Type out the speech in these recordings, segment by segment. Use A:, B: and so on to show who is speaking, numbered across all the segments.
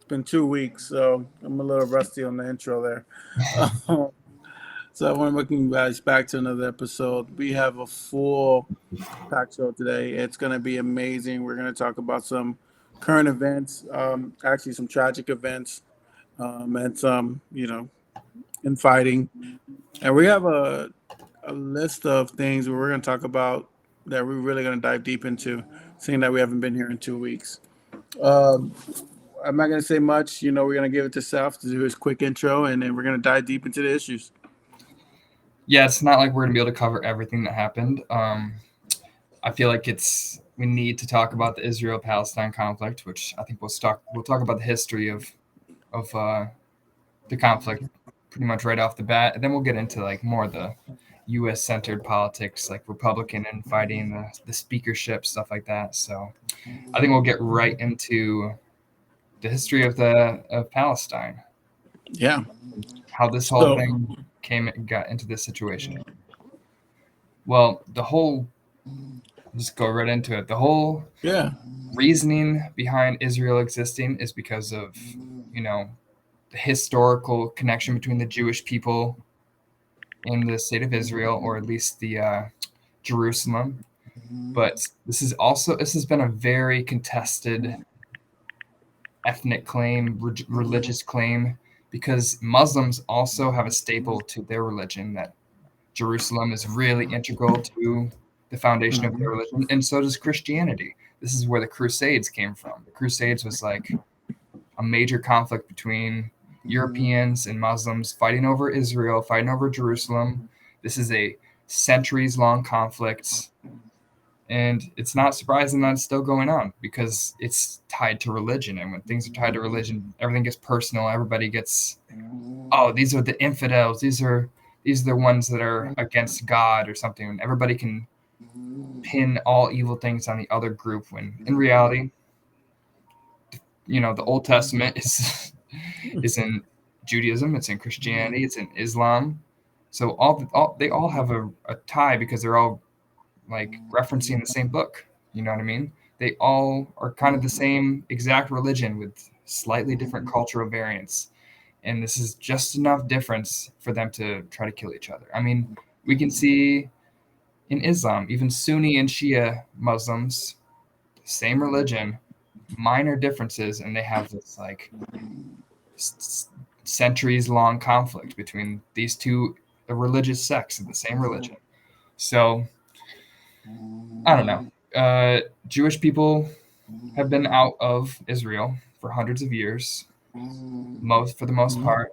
A: been 2 weeks, so I'm a little rusty on the intro there. Um, so I want to welcome you guys back to another episode. We have a full pack show today. It's going to be amazing. We're going to talk about some current events, actually some tragic events, and some, infighting. And we have a list of things where we're going to talk about that we're really going to dive deep into, seeing that we haven't been here in 2 weeks. Um, I'm not going to say much. We're going to give it to Seth to do his quick intro, and then we're going to dive deep into the issues.
B: Yeah, it's not like we're gonna be able to cover everything that happened. I feel like we need to talk about the Israel-Palestine conflict, which I think we'll talk about the history of the conflict pretty much right off the bat, and then we'll get into like more of the U.S. centered politics, like Republican infighting, the speakership, stuff like that. So I think we'll get right into the history of Palestine,
A: Yeah.
B: how this whole
A: So,
B: thing got into this situation. Well, just go right into it. The whole
A: yeah.
B: reasoning behind Israel existing is because of, you know, the historical connection between the Jewish people in the state of Israel, or at least the Jerusalem. But this has been a very contested ethnic claim, religious claim, because Muslims also have a staple to their religion that Jerusalem is really integral to the foundation of their
A: Mhm.
B: religion, and so does Christianity. This is where the Crusades came from. The Crusades was like a major conflict between Europeans and Muslims fighting over Israel, fighting over Jerusalem. This is a centuries long conflict, and it's not surprising that it's still going on because it's tied to religion. And when things are tied to religion, everything gets personal. Everybody gets, oh, these are the infidels. These are the ones that are against God or something. And everybody can pin all evil things on the other group when in reality, the Old Testament is in Judaism, it's in Christianity, it's in Islam. So they all have a tie because they're all like referencing the same book. You know what I mean? They all are kind of the same exact religion with slightly different cultural variants. And this is just enough difference for them to try to kill each other. I mean, we can see in Islam, even Sunni and Shia Muslims, same religion, minor differences, and they have this like centuries long conflict between these two religious sects of the same religion. So I don't know. Jewish people have been out of Israel for hundreds of years, for the most part,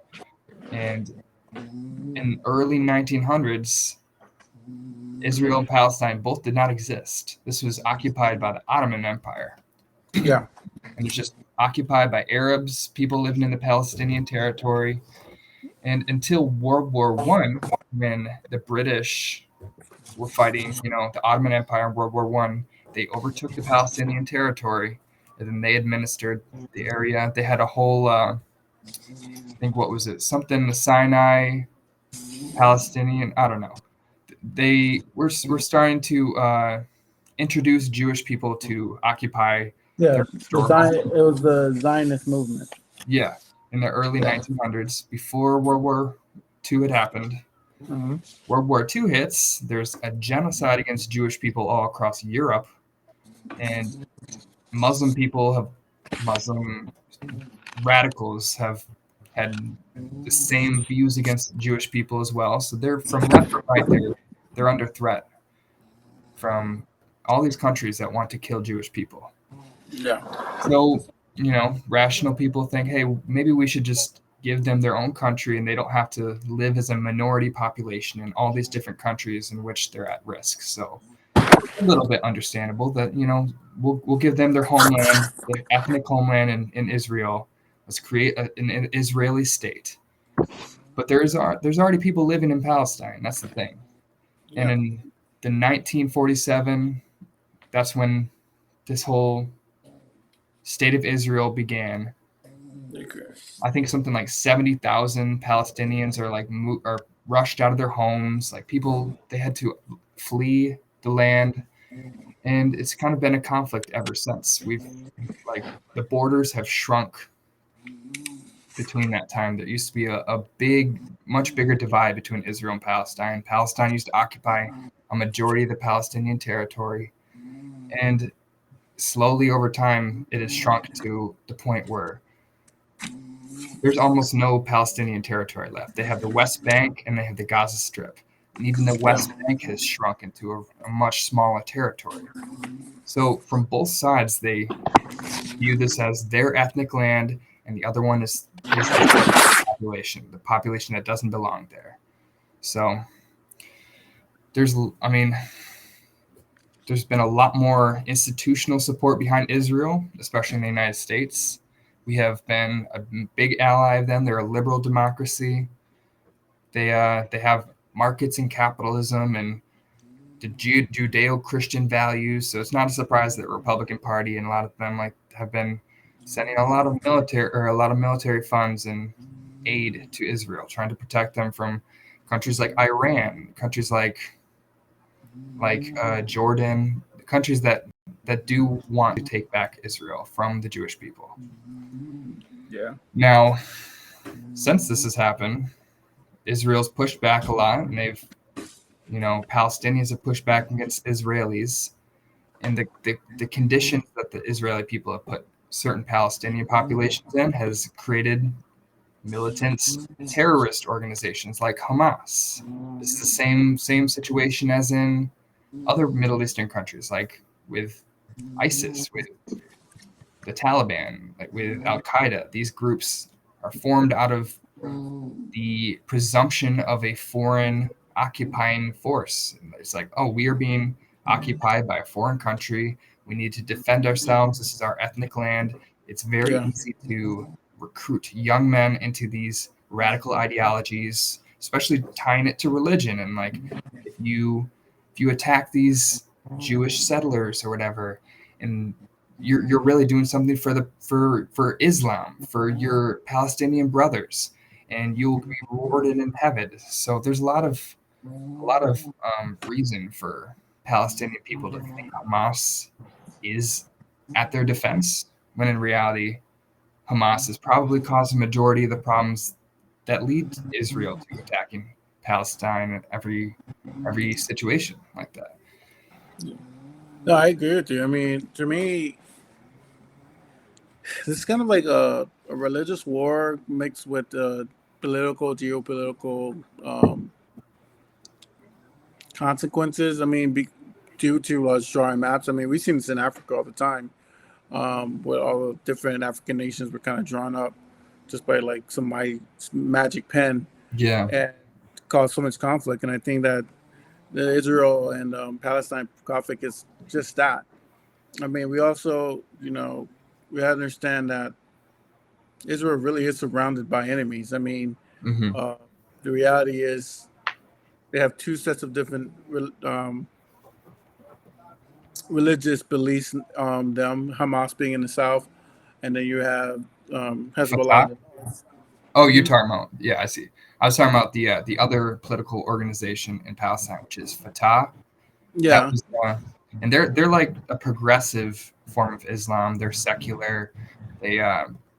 B: and in early 1900s, Israel and Palestine both did not exist. This was occupied by the Ottoman Empire,
A: Yeah.
B: and it's just occupied by Arabs, people living in the Palestinian territory, and until World War One, when the British were fighting, the Ottoman Empire in World War One, they overtook the Palestinian territory, and then they administered the area. They had a whole, I think, what was it? Something the Sinai Palestinian. I don't know. We're starting to introduce Jewish people to occupy
A: Yeah.
B: their historical.
A: It was the Zionist movement.
B: Yeah, in the early
A: Yeah.
B: 1900s, before World War II had happened.
A: Mhm.
B: World War II hits, there's a genocide against Jewish people all across Europe, and Muslim radicals have had the same views against Jewish people as well. So they're from left to right, they're under threat from all these countries that want to kill Jewish people.
A: Yeah.
B: So, rational people think, hey, maybe we should just give them their own country and they don't have to live as a minority population in all these different countries in which they're at risk. So a little bit understandable that, we'll give them their homeland, their ethnic homeland in Israel. Let's create an Israeli state. But there's already people living in Palestine. That's the thing. And
A: Yeah.
B: in the 1947, that's when this whole state of Israel began.
A: Okay.
B: I think something like 70,000 Palestinians are rushed out of their homes. Like people, they had to flee the land, and it's kind of been a conflict ever since. We've like the borders have shrunk between that time. There used to be a big, much bigger divide between Israel and Palestine. Palestine used to occupy a majority of the Palestinian territory, and slowly over time, it has shrunk to the point where there's almost no Palestinian territory left. They have the West Bank and they have the Gaza Strip. And even the West Bank has shrunk into a much smaller territory. So from both sides, they view this as their ethnic land, and the other one is the population that doesn't belong there. So there's been a lot more institutional support behind Israel, especially in the United States. We have been a big ally of them. They're a liberal democracy. They have markets and capitalism and the Judeo-Christian values. So it's not a surprise that the Republican Party and a lot of them have been sending a lot of military funds and aid to Israel, trying to protect them from countries like Iran, countries like Jordan, countries that do want to take back Israel from the Jewish people.
A: Yeah.
B: Now, since this has happened, Israel's pushed back a lot, and Palestinians have pushed back against Israelis, and the conditions that the Israeli people have put certain Palestinian populations in has created militant terrorist organizations like Hamas. It's the same situation as in other Middle Eastern countries, like with ISIS, with the Taliban, like with Al-Qaeda. These groups are formed out of the presumption of a foreign occupying force. It's like, oh, we are being occupied by a foreign country. We need to defend ourselves. This is our ethnic land. It's very easy to recruit young men into these radical ideologies, especially tying it to religion. And like, if you attack these Jewish settlers or whatever, and you're really doing something for Islam, for your Palestinian brothers, and you'll be rewarded in heaven. So there's a lot of reason for Palestinian people to think Hamas is at their defense, when in reality, Hamas has probably caused a majority of the problems that lead Israel to attacking Palestine in every situation like that.
A: No, I agree with you. I mean, to me, this is kind of like a religious war mixed with geopolitical consequences. I mean, due to us drawing maps. I mean, we've seen this in Africa all the time, where all the different African nations were kind of drawn up just by like some magic pen.
B: Yeah.
A: And caused so much conflict. And I think that the Israel and Palestine conflict is just that. I mean, we also, we understand that Israel really is surrounded by enemies. I mean, the reality is they have two sets of different religious beliefs, them, Hamas being in the south, and then you have Hezbollah in the north.
B: Oh, you're talking about, yeah, I see. I was talking about the other political organization in Palestine, which is Fatah.
A: Yeah.
B: And they're like a progressive form of Islam. They're secular. They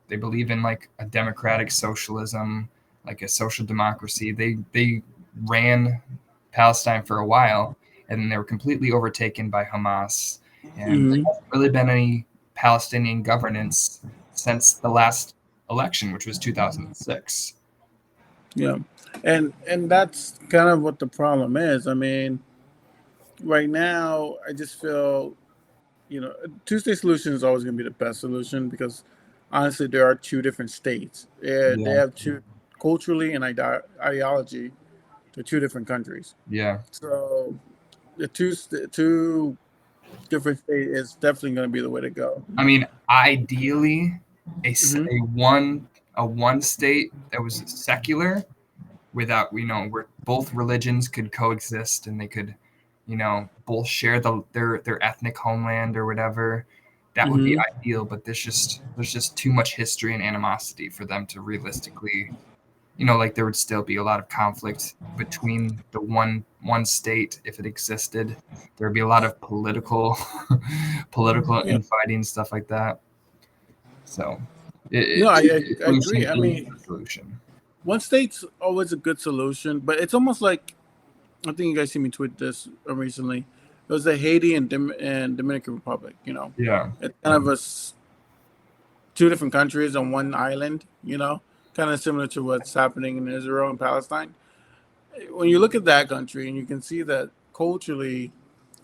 B: believe in like a democratic socialism, like a social democracy. They ran Palestine for a while, and then they were completely overtaken by Hamas. And there hasn't really been any Palestinian governance since the last election, which was 2006.
A: Yeah, and that's kind of what the problem is. I mean, right now, I just feel, two-state solution is always going to be the best solution because, honestly, there are two different states. They have two, culturally and ideology, they're two different countries.
B: Yeah.
A: So the two different states is definitely going to be the way to go.
B: I mean, ideally, a one state that was secular, without where both religions could coexist and they could both share their ethnic homeland or whatever. That would be ideal, but there's just too much history and animosity for them to realistically, like there would still be a lot of conflict between the one state if it existed. There would be a lot of political infighting, stuff like that. So
A: I
B: Solution
A: agree. I
B: is
A: mean,
B: the solution.
A: one state's always a good solution, but it's almost like I think you guys see me tweet this recently. It was the Haiti and Dominican Republic.
B: Yeah.
A: It's kind of two different countries on one island. Kind of similar to what's happening in Israel and Palestine. When you look at that country, and you can see that culturally,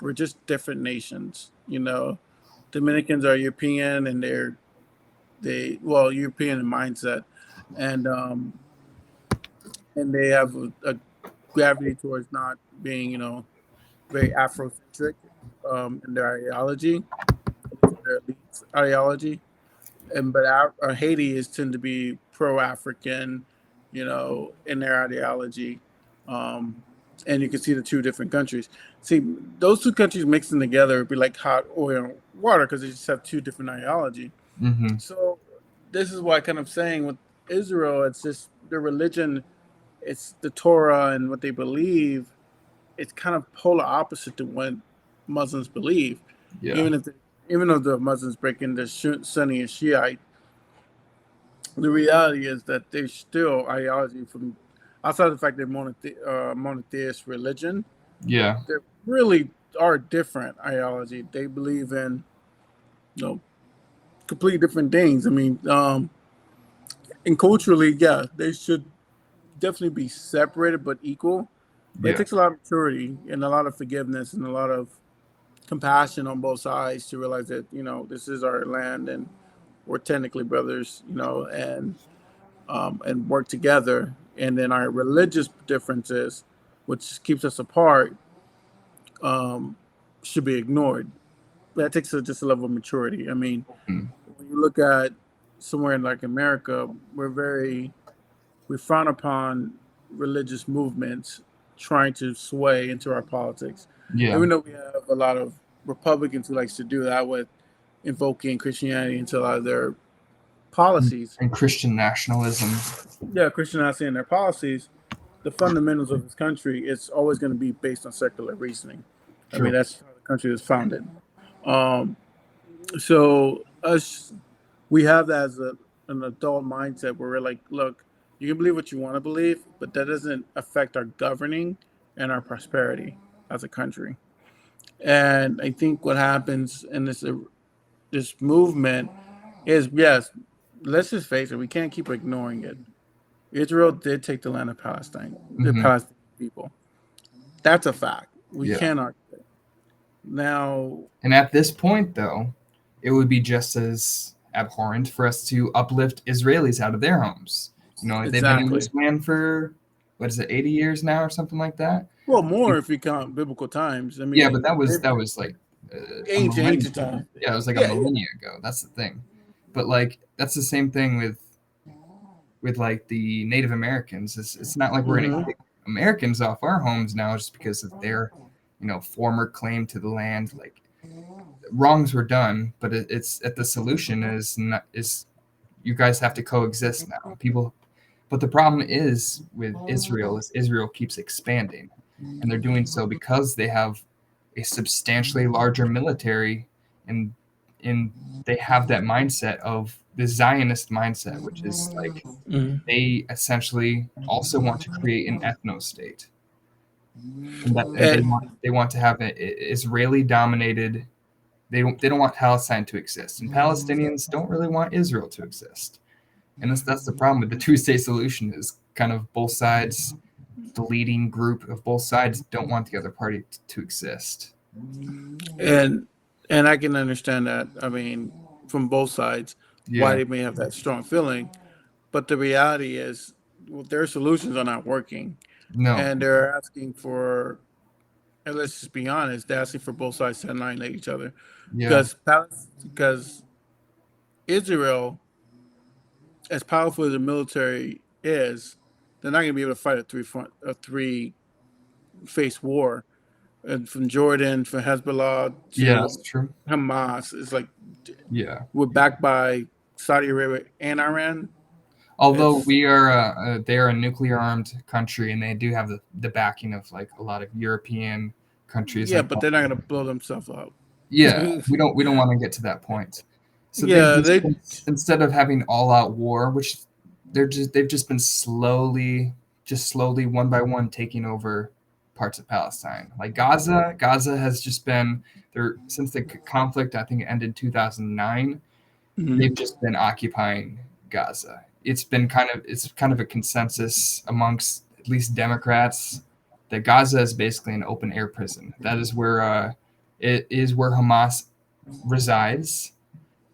A: we're just different nations. Dominicans are European, and European in mindset, and and they have a gravity towards not being, very Afrocentric in their ideology, their elite ideology. But Haiti is tend to be pro-African, in their ideology, um, and you can see the two different countries. See, those two countries mixing together would be like hot oil and water because they just have two different ideology.
B: Mm-hmm.
A: So this is why I kind of saying with Israel, it's just their religion, it's the Torah and what they believe. It's kind of polar opposite to what Muslims believe.
B: Yeah.
A: Even though the Muslims break into Sunni and Shiite, the reality is that there's still ideology from outside of the fact they're monotheist religion.
B: Yeah.
A: They really are different ideology. They believe in completely different things. I mean, and culturally, yeah, they should definitely be separated but equal. But it
B: Yeah.
A: takes a lot of maturity and a lot of forgiveness and a lot of compassion on both sides to realize that this is our land and we're technically brothers, and work together. And then our religious differences, which keeps us apart, um, should be ignored. That takes just a level of maturity. I mean,
B: Mm.
A: when you look at somewhere in like America, we frown upon religious movements trying to sway into our politics.
B: Yeah.
A: Even though we have a lot of Republicans who likes to do that with invoking Christianity into a lot of their policies.
B: And Christian nationalism.
A: Yeah, Christianity and their policies, the fundamentals of this country, it's always going to be based on secular reasoning. I
B: True.
A: mean, that's how the country was founded. Um, so we have that as an adult mindset where we're like, look, you can believe what you want to believe, but that doesn't affect our governing and our prosperity as a country. And I think what happens in this movement is, yes, let's just face it, we can't keep ignoring it. Israel did take the land of Palestine, the
B: Mm-hmm.
A: Palestinian people. That's a fact. We
B: Yeah.
A: cannot. Now,
B: And at this point, though, it would be just as abhorrent for us to uplift Israelis out of their homes. They've been in
A: exactly.
B: this land for, what is it, 80 years now or something like that?
A: Well, more if you count biblical times. I
B: Yeah, but
A: mean,
B: that was like a millennia.
A: ancient times.
B: Yeah, it was like a
A: Yeah, yeah.
B: millennia ago. That's the thing. But like that's the same thing with like the Native Americans. It's not like we're going to kick Americans off our homes now just because of their former claim to the land. Like wrongs were done, but it's the solution is you guys have to coexist now. But the problem is with Israel is Israel keeps expanding, and they're doing so because they have a substantially larger military, and they have that mindset of the Zionist mindset, which is like they essentially also want to create an ethno state, and
A: And
B: they want to have an Israeli dominated. They don't want Palestine to exist, and Palestinians don't really want Israel to exist. And that's the problem with the two-state solution is kind of both sides, the leading group of both sides don't want the other party to exist.
A: and and I can understand that. I mean, from both sides, why
B: Yeah.
A: they may have that strong feeling. But the reality is, their solutions are not working,
B: No.
A: and they're asking for. And let's just be honest, they're asking for both sides to annihilate each other,
B: Yeah.
A: because Israel, as powerful as the military is, they're not going to be able to fight a three face war. And from Jordan, from Hezbollah
B: Yeah,
A: to
B: that's true.
A: Hamas, it's like
B: Yeah.
A: we're backed by Saudi Arabia and Iran.
B: Although
A: It's
B: they are a nuclear armed country, and they do have the backing of like a lot of European countries.
A: Yeah,
B: Like
A: but they're not going to blow themselves up.
B: yeah, we don't want to get to that point. So
A: Yeah, they.
B: instead of having all out war, which they've just been slowly, one by one taking over parts of Palestine. Like Gaza has just been there since the conflict. I think it ended in 2009. They've
A: Mhm.
B: just been occupying Gaza. It's kind of a consensus amongst at least Democrats that Gaza is basically an open air prison. That is where it is where Hamas resides,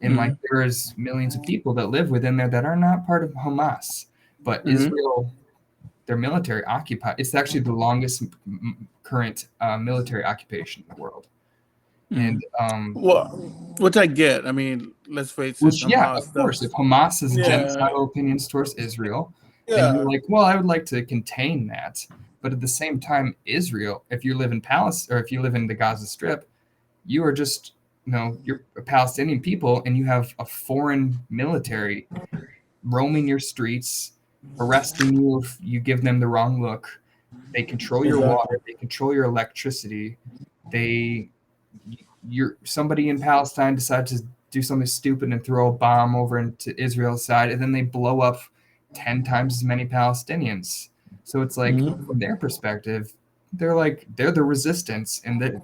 B: and like
A: Mhm.
B: there's millions of people that live within there that are not part of Hamas, but
A: Mhm.
B: Israel, their military occupy. It's actually the longest current military occupation in the world, and
A: Mhm. Well, which I get. I mean, let's face it,
B: which, yeah,
A: Hamas
B: of course, if
A: does.
B: Hamas has
A: Yeah.
B: genocidal opinions towards Israel, then you're
A: Yeah.
B: like, well, I would like to contain that. But at the same time, Israel, if you live in Palestine or if you live in the Gaza Strip, you are just, you're a Palestinian people and you have a foreign military roaming your streets, arresting you if you give them the wrong look. They control your
A: Exactly.
B: water, they control your electricity. They you're somebody in Palestine decides to do something stupid and throw a bomb over into Israel's side, and then they blow up 10 times as many Palestinians. So it's like
A: Mhm.
B: from their perspective, they're the resistance, and they're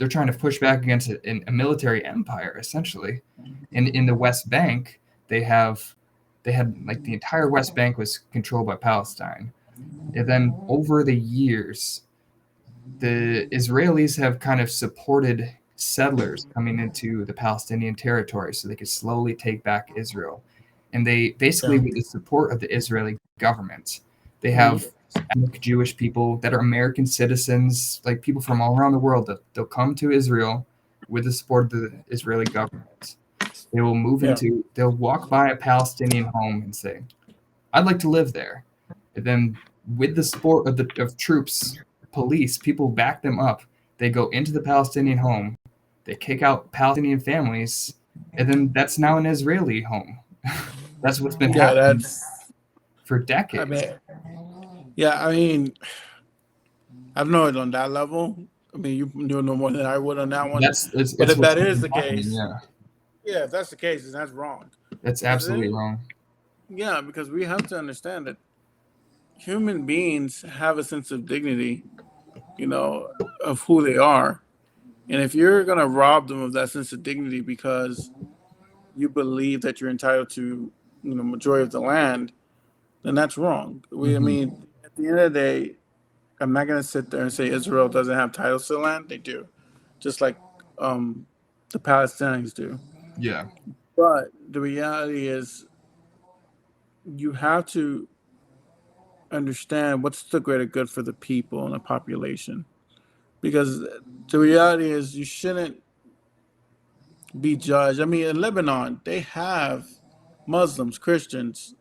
B: trying to push back against a military empire essentially. In the West Bank, they had like the entire West Bank was controlled by Palestine, and then over the years the Israelis have kind of supported settlers coming into the Palestinian territory so they could slowly take back Israel. And they basically,
A: Yeah.
B: with the support of the Israeli government, they
A: Mhm.
B: have ethnic Jewish people that are American citizens, like people from all around the world, that they'll come to Israel with the support of the Israeli government.
A: Yeah.
B: They'll walk by a Palestinian home and say, I'd like to live there. And then, with the support of of troops, police, people back them up. They go into the Palestinian home, they kick out Palestinian families, and then that's now an Israeli home. That's what's been
A: Yeah.
B: happening
A: That's.
B: for
A: I
B: decades.
A: mean. Yeah. I mean, I don't know it on that level. I mean, you know more than I would on that one. But
B: It's
A: if
B: what's
A: that is
B: been
A: the
B: happening.
A: case,
B: Yeah,
A: yeah, if that's the case, then that's wrong.
B: that's
A: Because
B: absolutely
A: then,
B: wrong.
A: yeah, because we have to understand that human beings have a sense of dignity, you know, of who they are. And if you're gonna rob them of that sense of dignity because you believe that you're entitled to, majority of the land, then that's wrong. I
B: Hmm.
A: mean, at the end of the day, I'm not gonna sit there and say Israel doesn't have titles to the land. They do, just like um, the Palestinians do.
B: Yeah.
A: But the reality is, you have to understand what's the greater good for the people and the population. Because the reality is, you shouldn't be judged. I mean, in Lebanon, they have Muslims, Christians,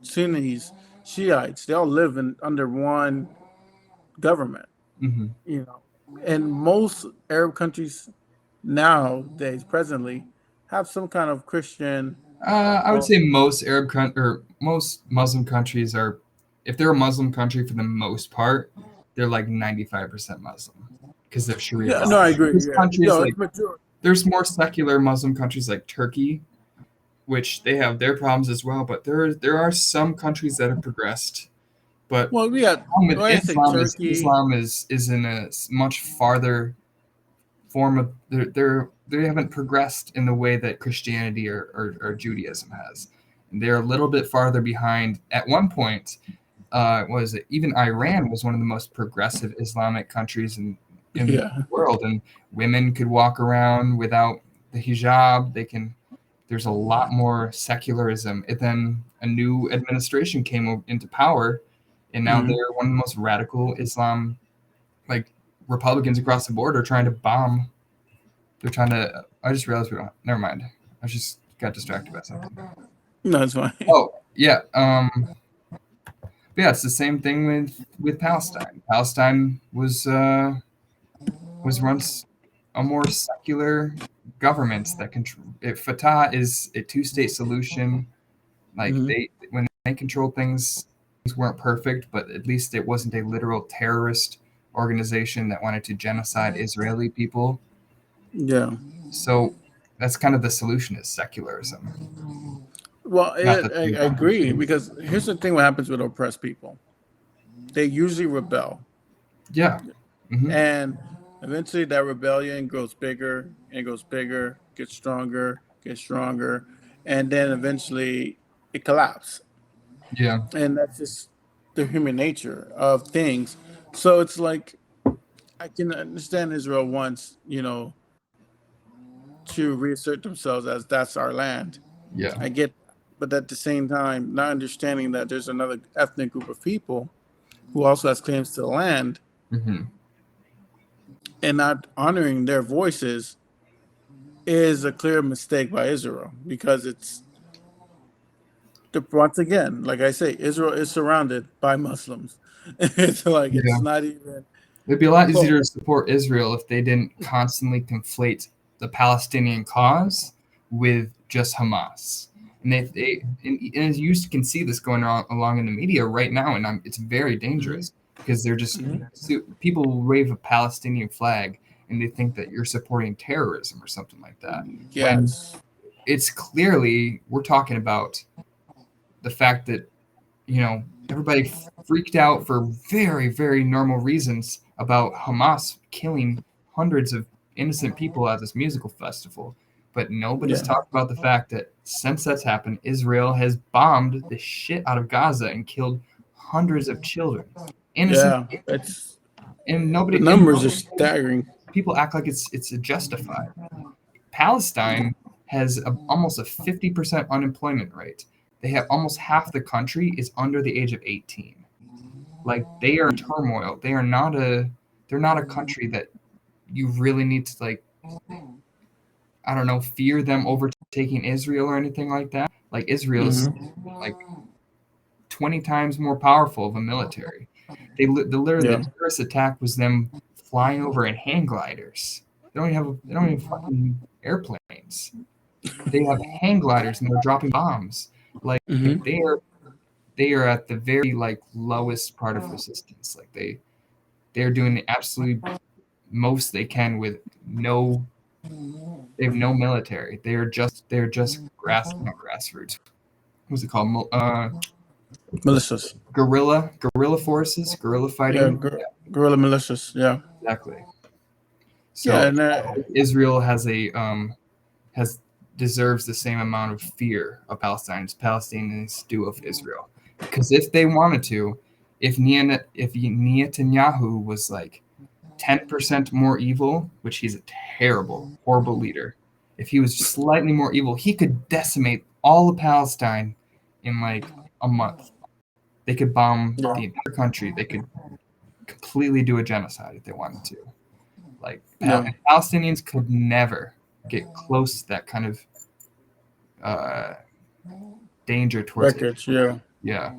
A: Sunnis, Shiites. They all live under one government.
B: Hmm.
A: You know, and most Arab countries nowadays, presently, have some kind of Christian.
B: I would
A: Or
B: say most or most Muslim countries are, if they're a Muslim country for the most part, they're like 95% Muslim because they're Sharia
A: yeah,
B: law.
A: no, I agree.
B: There's
A: Yeah,
B: countries
A: no,
B: like
A: it's mature.
B: there's more secular Muslim countries like Turkey, which they have their problems as well, but there are some countries that have progressed. But
A: Well, we had.
B: the problem with
A: Well, I say Turkey.
B: Islam is in a much farther form of they haven't progressed in the way that Christianity or Judaism has. And they're a little bit farther behind. At one point, was it even Iran was one of the most progressive Islamic countries in the
A: Yeah,
B: world, and women could walk around without the hijab. They can. There's a lot more secularism. And then a new administration came into power, and now
A: hmm
B: they're one of the most radical Islam, like Republicans across the board are trying to bomb. They're trying to. I just realized we don't. Never mind. I just got distracted by something.
A: no, it's fine.
B: Oh yeah. Yeah, it's the same thing with Palestine. Palestine was once a more secular government that control. Fatah is a two-state solution. Like
A: hmm
B: when they controlled things weren't perfect, but at least it wasn't a literal terrorist organization that wanted to genocide Israeli people.
A: Yeah.
B: So that's kind of the solution is secularism.
A: Well,
B: Not that
A: I agree because here's the thing: what happens with oppressed people? They usually rebel,
B: yeah. Hmm.
A: and eventually that rebellion grows bigger and goes bigger, gets stronger, and then eventually it collapses.
B: Yeah.
A: And that's just the human nature of things. So it's like I can understand Israel wants, to reassert themselves as that's our land.
B: Yeah.
A: I get, but at the same time, not understanding that there's another ethnic group of people who also has claims to the land
B: Hmm.
A: and not honoring their voices is a clear mistake by Israel because once again, like I say, Israel is surrounded by Muslims. It's like it's
B: Yeah.
A: not even
B: It'd be a lot
A: close.
B: easier to support Israel if they didn't constantly conflate the Palestinian cause with just Hamas. And and you can see this going on along in the media right now, and it's very
A: Mhm.
B: dangerous because they're just
A: Mhm.
B: people will wave a Palestinian flag and they think that you're supporting terrorism or something like that. When
A: Yes.
B: it's clearly we're talking about the fact that everybody freaked out for very, very normal reasons about Hamas killing hundreds of innocent people at this musical festival. But nobody's
A: Yeah.
B: talked about the fact that since that's happened, Israel has bombed the shit out of Gaza and killed hundreds of children, innocent,
A: Yeah. It's
B: and
A: the
B: nobody and
A: numbers are staggering.
B: people act like it's justified. Palestine has almost a 50% unemployment rate. They have almost half the country is under the age of 18. Like they are in turmoil. They're not a country that you really need to like I don't know fear them overtaking Israel or anything like that. Like Israel is
A: Hmm.
B: like 20 times more powerful of a military. Literally
A: Yeah.
B: the terrorist attack was them flying over in hang gliders. They don't even fucking airplanes. They have hang gliders and they're dropping bombs. Like
A: Hmm.
B: they are at the very like lowest part of resistance. Like they're doing the absolute most they can with no they have no military. They're just not grassroots. What's it called?
A: Militias.
B: Guerrilla forces, guerrilla
A: Yeah.
B: fighting.
A: Guerrilla militias. Yeah.
B: Exactly.
A: Yeah.
B: So
A: And
B: Israel has deserves the same amount of fear of Palestine as Palestinians do of Israel. Because if they wanted to, if Netanyahu was like 10% more evil, which he's a terrible, horrible leader, if he was slightly more evil, he could decimate all of Palestine in like a month. They could bomb
A: yeah.
B: the entire country. They could completely do a genocide if they wanted to. Like
A: Yeah.
B: Palestinians could never get close to that kind of uh, danger towards it.
A: Records. Yeah.
B: Yeah.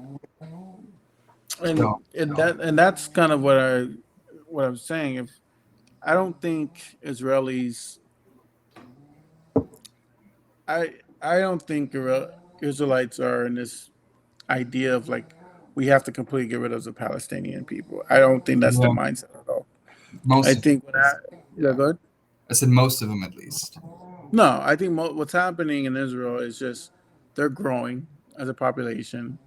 A: And
B: So
A: that's kind of what I'm saying. If I don't think Israelis, I don't think Israelites are in this idea of like we have to completely get rid of the Palestinian people. I don't think that's the
B: yeah,
A: mindset at all. I
B: most of
A: think yeah,
B: yeah,
A: good.
B: I said most of them at least.
A: No, I think what's happening in Israel is just they're growing as a population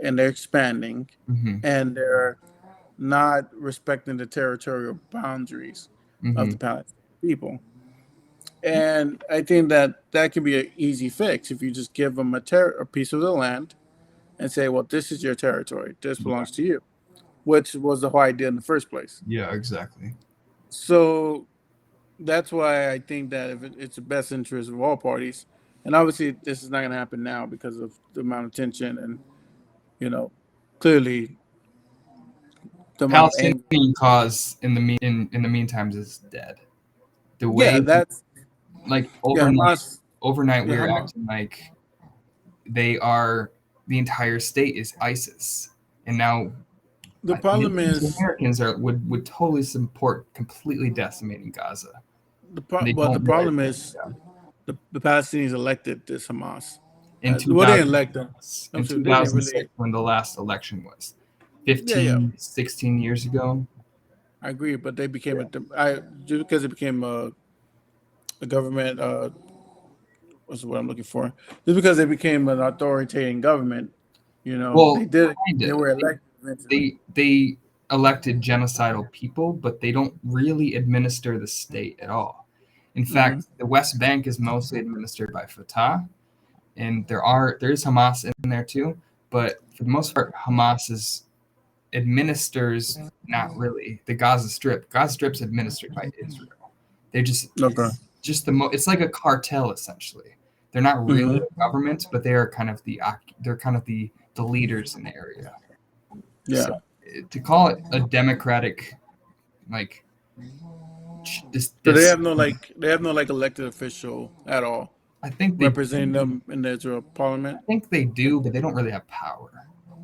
A: and they're expanding
B: Hmm.
A: and they're not respecting the territorial boundaries of
B: Hmm.
A: the Palestinian people. And I think that can be an easy fix if you just give them a piece of the land and say, well, this is your territory. This
B: Yeah,
A: belongs to you, which was the whole idea in the first place.
B: yeah, exactly.
A: So that's why I think that if it's the best interest of all parties, and obviously this is not going to happen now because of the amount of tension and, you know, clearly the amount of anger.
B: Palestinian cause in the meantime is dead. The
A: Yeah,
B: way
A: that's,
B: like
A: yeah, Hamas,
B: overnight
A: yeah,
B: we were
A: Hamas.
B: acting like they are the entire state is ISIS, and now
A: The problem
B: millions of
A: is,
B: Americans would totally support completely decimating Gaza, and they
A: but the
B: don't realize
A: problem is
B: that.
A: the Palestinians elected this Hamas.
B: In
A: Well, they
B: 2000
A: didn't elect them. I'm
B: in
A: sorry, they didn't
B: 2006
A: really.
B: when the last election was
A: Yeah, yeah,
B: 16 years ago.
A: I agree. But they became
B: Yeah.
A: just because it became the government. What's what I'm looking for? Just because they became an authoritarian government, they
B: Well,
A: did. They
B: kinda.
A: were elected eventually.
B: They elected genocidal people, but they don't really administer the state at all. In
A: Mm-hmm.
B: fact, the West Bank is mostly administered by Fatah, and there is Hamas in there too, but for the most part, Hamas administers not really the Gaza Strip. Gaza Strip's administered by Israel. They just
A: Okay.
B: just it's like a cartel essentially. They're not really
A: Mm-hmm.
B: a government, but they are kind of the leaders in the area. So
A: Yeah.
B: to call it a democratic, like
A: So
B: this,
A: they have no like elected official at all
B: I think
A: representing them in the Israel Parliament.
B: they do, but they don't really have power.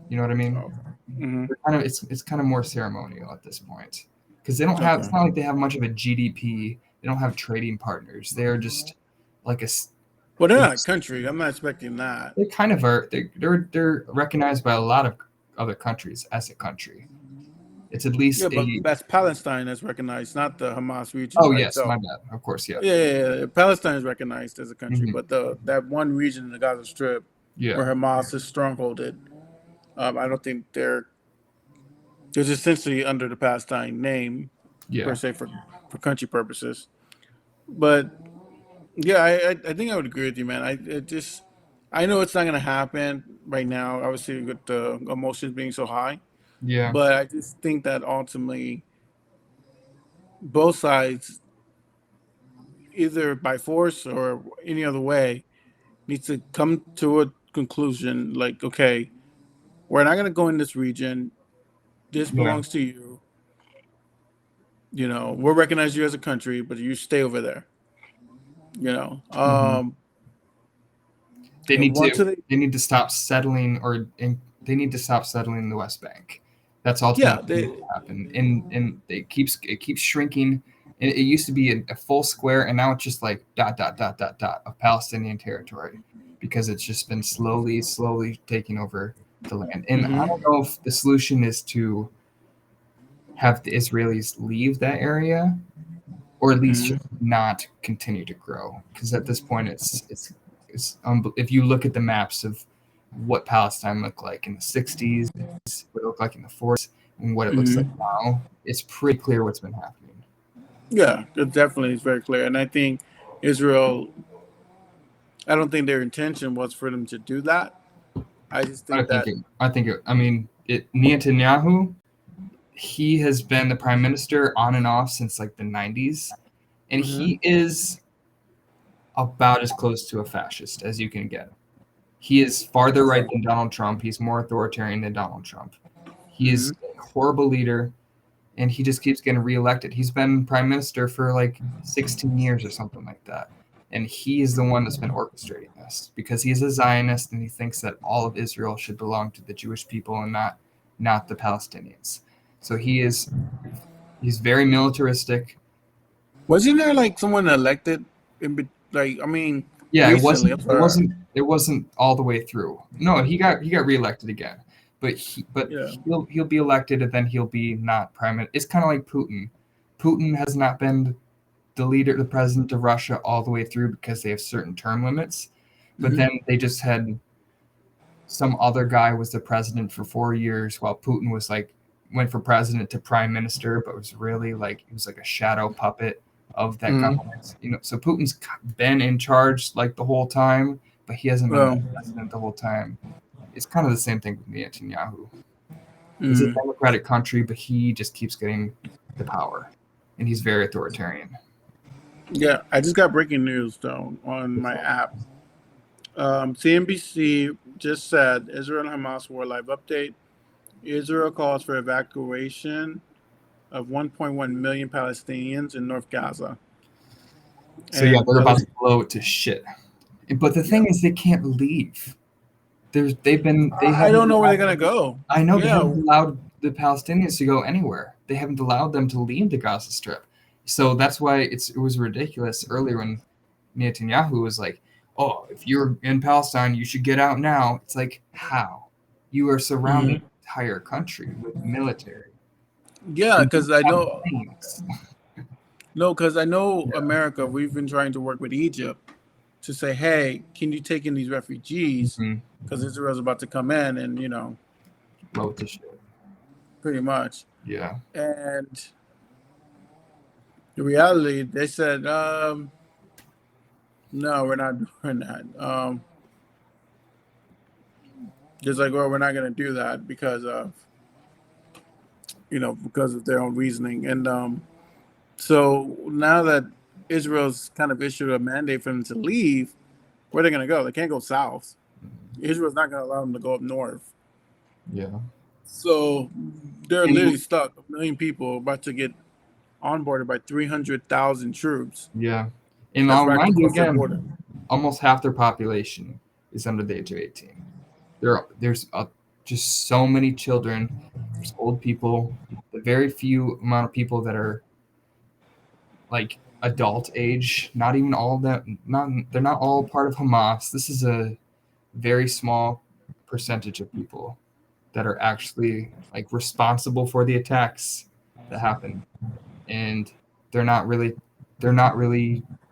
B: You know what I mean?
A: Oh. Mm-hmm.
B: They're kind of it's kind of more ceremonial at this point because they don't have.
A: Okay.
B: It's not like they have much of a GDP. They don't have trading partners. They're just like a.
A: Well, they're
B: They're,
A: not a country. I'm not expecting that.
B: they kind of are. They're recognized by a lot of other countries as a country. It's at
A: Yeah,
B: least
A: but
B: a.
A: that's Palestine that's recognized, not the Hamas region
B: Oh
A: by
B: yes, my
A: itself.
B: bad. Of course, yeah.
A: Yeah. Palestine is recognized as a country,
B: Hmm.
A: but the that one region in the Gaza Strip
B: Yeah,
A: where Hamas is strongholded, I don't think they're essentially under the Palestine name per
B: yeah,
A: se for country purposes. But yeah, I think I would agree with you, man. I know it's not gonna happen right now, obviously with the emotions being so high,
B: yeah,
A: but I just think that ultimately both sides, either by force or any other way, needs to come to a conclusion like, okay, we're not gonna go in this region. This
B: yeah.
A: belongs to you. We'll recognize you as a country, but you stay over there. You know,
B: Hmm.
A: um,
B: They
A: and
B: need
A: once
B: to
A: they,
B: they need to stop settling they need to stop settling the West Bank. That's ultimately
A: yeah,
B: what needs to happen. And it keeps shrinking. And it used to be a full square, and now it's just like dot dot dot dot dot of Palestinian territory because it's just been slowly taking over the land. And I
A: hmm
B: don't know if the solution is to have the Israelis leave that area or at least
A: hmm
B: just not continue to grow. Because at this point, if you look at the maps of what Palestine looked like in the '60s, what it looked like in the '40s, and what it looks like
A: hmm
B: now, it's pretty clear what's been happening.
A: yeah, it definitely is very clear. And I think Israel, I don't think their intention was for them to do that. I just think that.
B: I mean, Netanyahu, he has been the prime minister on and off since like the '90s, and
A: hmm
B: he is about as close to a fascist as you can get. He is farther right than Donald Trump. He's more authoritarian than Donald Trump. He
A: hmm
B: is a horrible leader, and he just keeps getting reelected. He's been prime minister for like 16 years or something like that. And he is the one that's been orchestrating this because he's a Zionist and he thinks that all of Israel should belong to the Jewish people and not the Palestinians. So he's very militaristic.
A: Wasn't there like someone elected like, I mean,
B: Yeah,
A: recently? I'm sorry.
B: it wasn't all the way through. No, he got reelected again. But
A: Yeah.
B: he'll be elected and then he'll be not prime minister. It's kind of like Putin. Putin has not been the president of Russia all the way through because they have certain term limits. But
A: hmm
B: then they just had some other guy was the president for 4 years while Putin was like went from president to prime minister, but was really like he was like a shadow puppet of that
A: hmm
B: government. So Putin's been in charge like the whole time, but he hasn't been the
A: Well.
B: president the whole time. It's kind of the same thing with Netanyahu. It's a
A: mm
B: democratic country, but he just keeps getting the power, and he's very authoritarian.
A: Yeah, I just got breaking news though on my app. CNBC just said Israel and Hamas war live update. Israel calls for evacuation of 1.1 million Palestinians in North Gaza.
B: So yeah,
A: And
B: they're about to blow it to shit. But the
A: yeah,
B: thing is, they can't leave. They
A: I
B: haven't
A: don't know where they're
B: allowed,
A: gonna go.
B: I know they
A: Yeah.
B: haven't allowed the Palestinians to go anywhere. They haven't allowed them to leave the Gaza Strip. So that's why it was ridiculous earlier when Netanyahu was like, "Oh, if you're in Palestine, you should get out now." It's like, how? You are surrounding
A: Mhm.
B: the entire country with military.
A: Yeah,
B: And you
A: because I
B: have
A: know
B: planes.
A: No, because I know
B: Yeah.
A: America. We've been trying to work with Egypt to say, hey, can you take in these refugees?
B: Mm-hmm.
A: Because Israel's about to come in, and
B: Blow it to shit.
A: pretty much.
B: Yeah.
A: And the reality, they said, no, we're not doing that. Just like, well, we're not going to do that because of their own reasoning. And so now that Israel's kind of issued a mandate for them to leave, where are they going to go? They can't go south. Israel's not going to allow them to go up north.
B: Yeah.
A: So they're
B: And
A: literally stuck. 1 million people about to get onboarded by 300,000 troops.
B: yeah. And
A: That's
B: I'll
A: right
B: remind you
A: across their border.
B: again, almost half their population is under the age of 18. There's just so many children, there's old people, the very few amount of people that are like adult age, not even all of them, they're not all part of Hamas. This is a very small percentage of people that are actually like responsible for the attacks that happen. And they're not really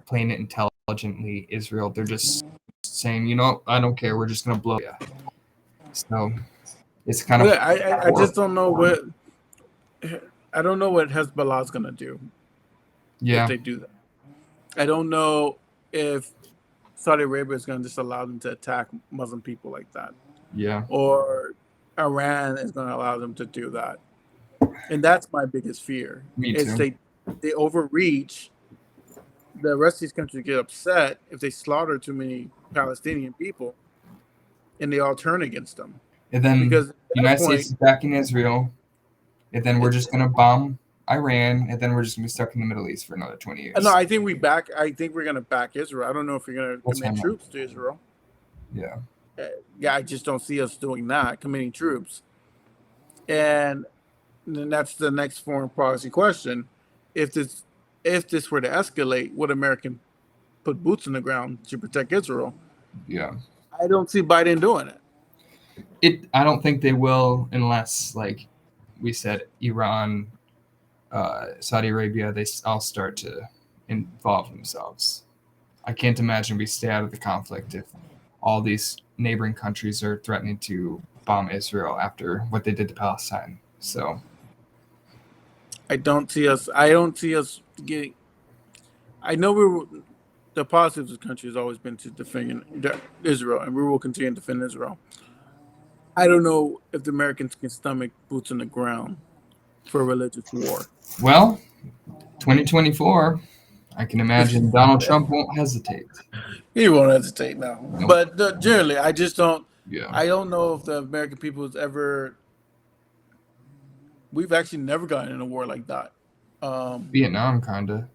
B: playing it intelligently, Israel. They're just saying, I don't care, we're just gonna blow you. So it's kind of
A: Yeah, I just
B: horrible.
A: don't know what Hezbollah's gonna do if
B: Yeah,
A: they do that. I don't know if Saudi Arabia is gonna just allow them to attack Muslim people like that,
B: yeah,
A: or Iran is gonna allow them to do that. And that's my biggest fear.
B: me
A: Is
B: too.
A: they overreach. The rest of these countries get upset if they slaughter too many Palestinian people, and they all turn against them.
B: And then
A: Because at that
B: United States
A: point,
B: is backing Israel, and then we're
A: it's
B: just gonna bomb Iran, and then we're just gonna be stuck in the Middle East for another 20
A: no.
B: years.
A: I think I think we're gonna back Israel. I don't know if we're gonna
B: That's
A: commit
B: fine.
A: troops to Israel.
B: Yeah,
A: Yeah, I just don't see us doing that, committing troops. And then that's the next foreign policy question. If this were to escalate, would America put boots on the ground to protect Israel?
B: yeah.
A: I don't see Biden doing it.
B: I don't think they will unless, like we said, Iran, Saudi Arabia, they all start to involve themselves. I can't imagine we stay out of the conflict if all these neighboring countries are threatening to bomb Israel after what they did to Palestine. So
A: I don't see us. I don't see us getting. I know the policy of this country has always been to defend Israel, and we will continue to defend Israel. I don't know if the Americans can stomach boots on the ground for a religious war.
B: well, 2024, I can imagine Donald Trump won't hesitate.
A: He won't hesitate now.
B: Nope.
A: But generally, I just don't.
B: Yeah.
A: I don't know if the American people has ever. We've actually never gotten in a war like that.
B: Vietnam, kinda.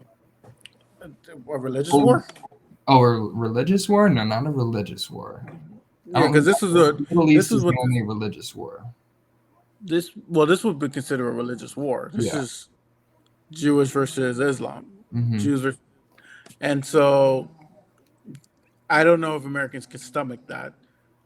A: A religious
B: Oh,
A: war.
B: a religious war? No, not a religious war. I
A: Yeah,
B: don't
A: because
B: think
A: this is
B: the Middle
A: this
B: East
A: is
B: is the
A: what
B: only religious war.
A: this would be considered a religious war. This
B: Yeah.
A: is Jewish versus Islam.
B: Mm-hmm.
A: Jews versus, and so I don't know if Americans can stomach that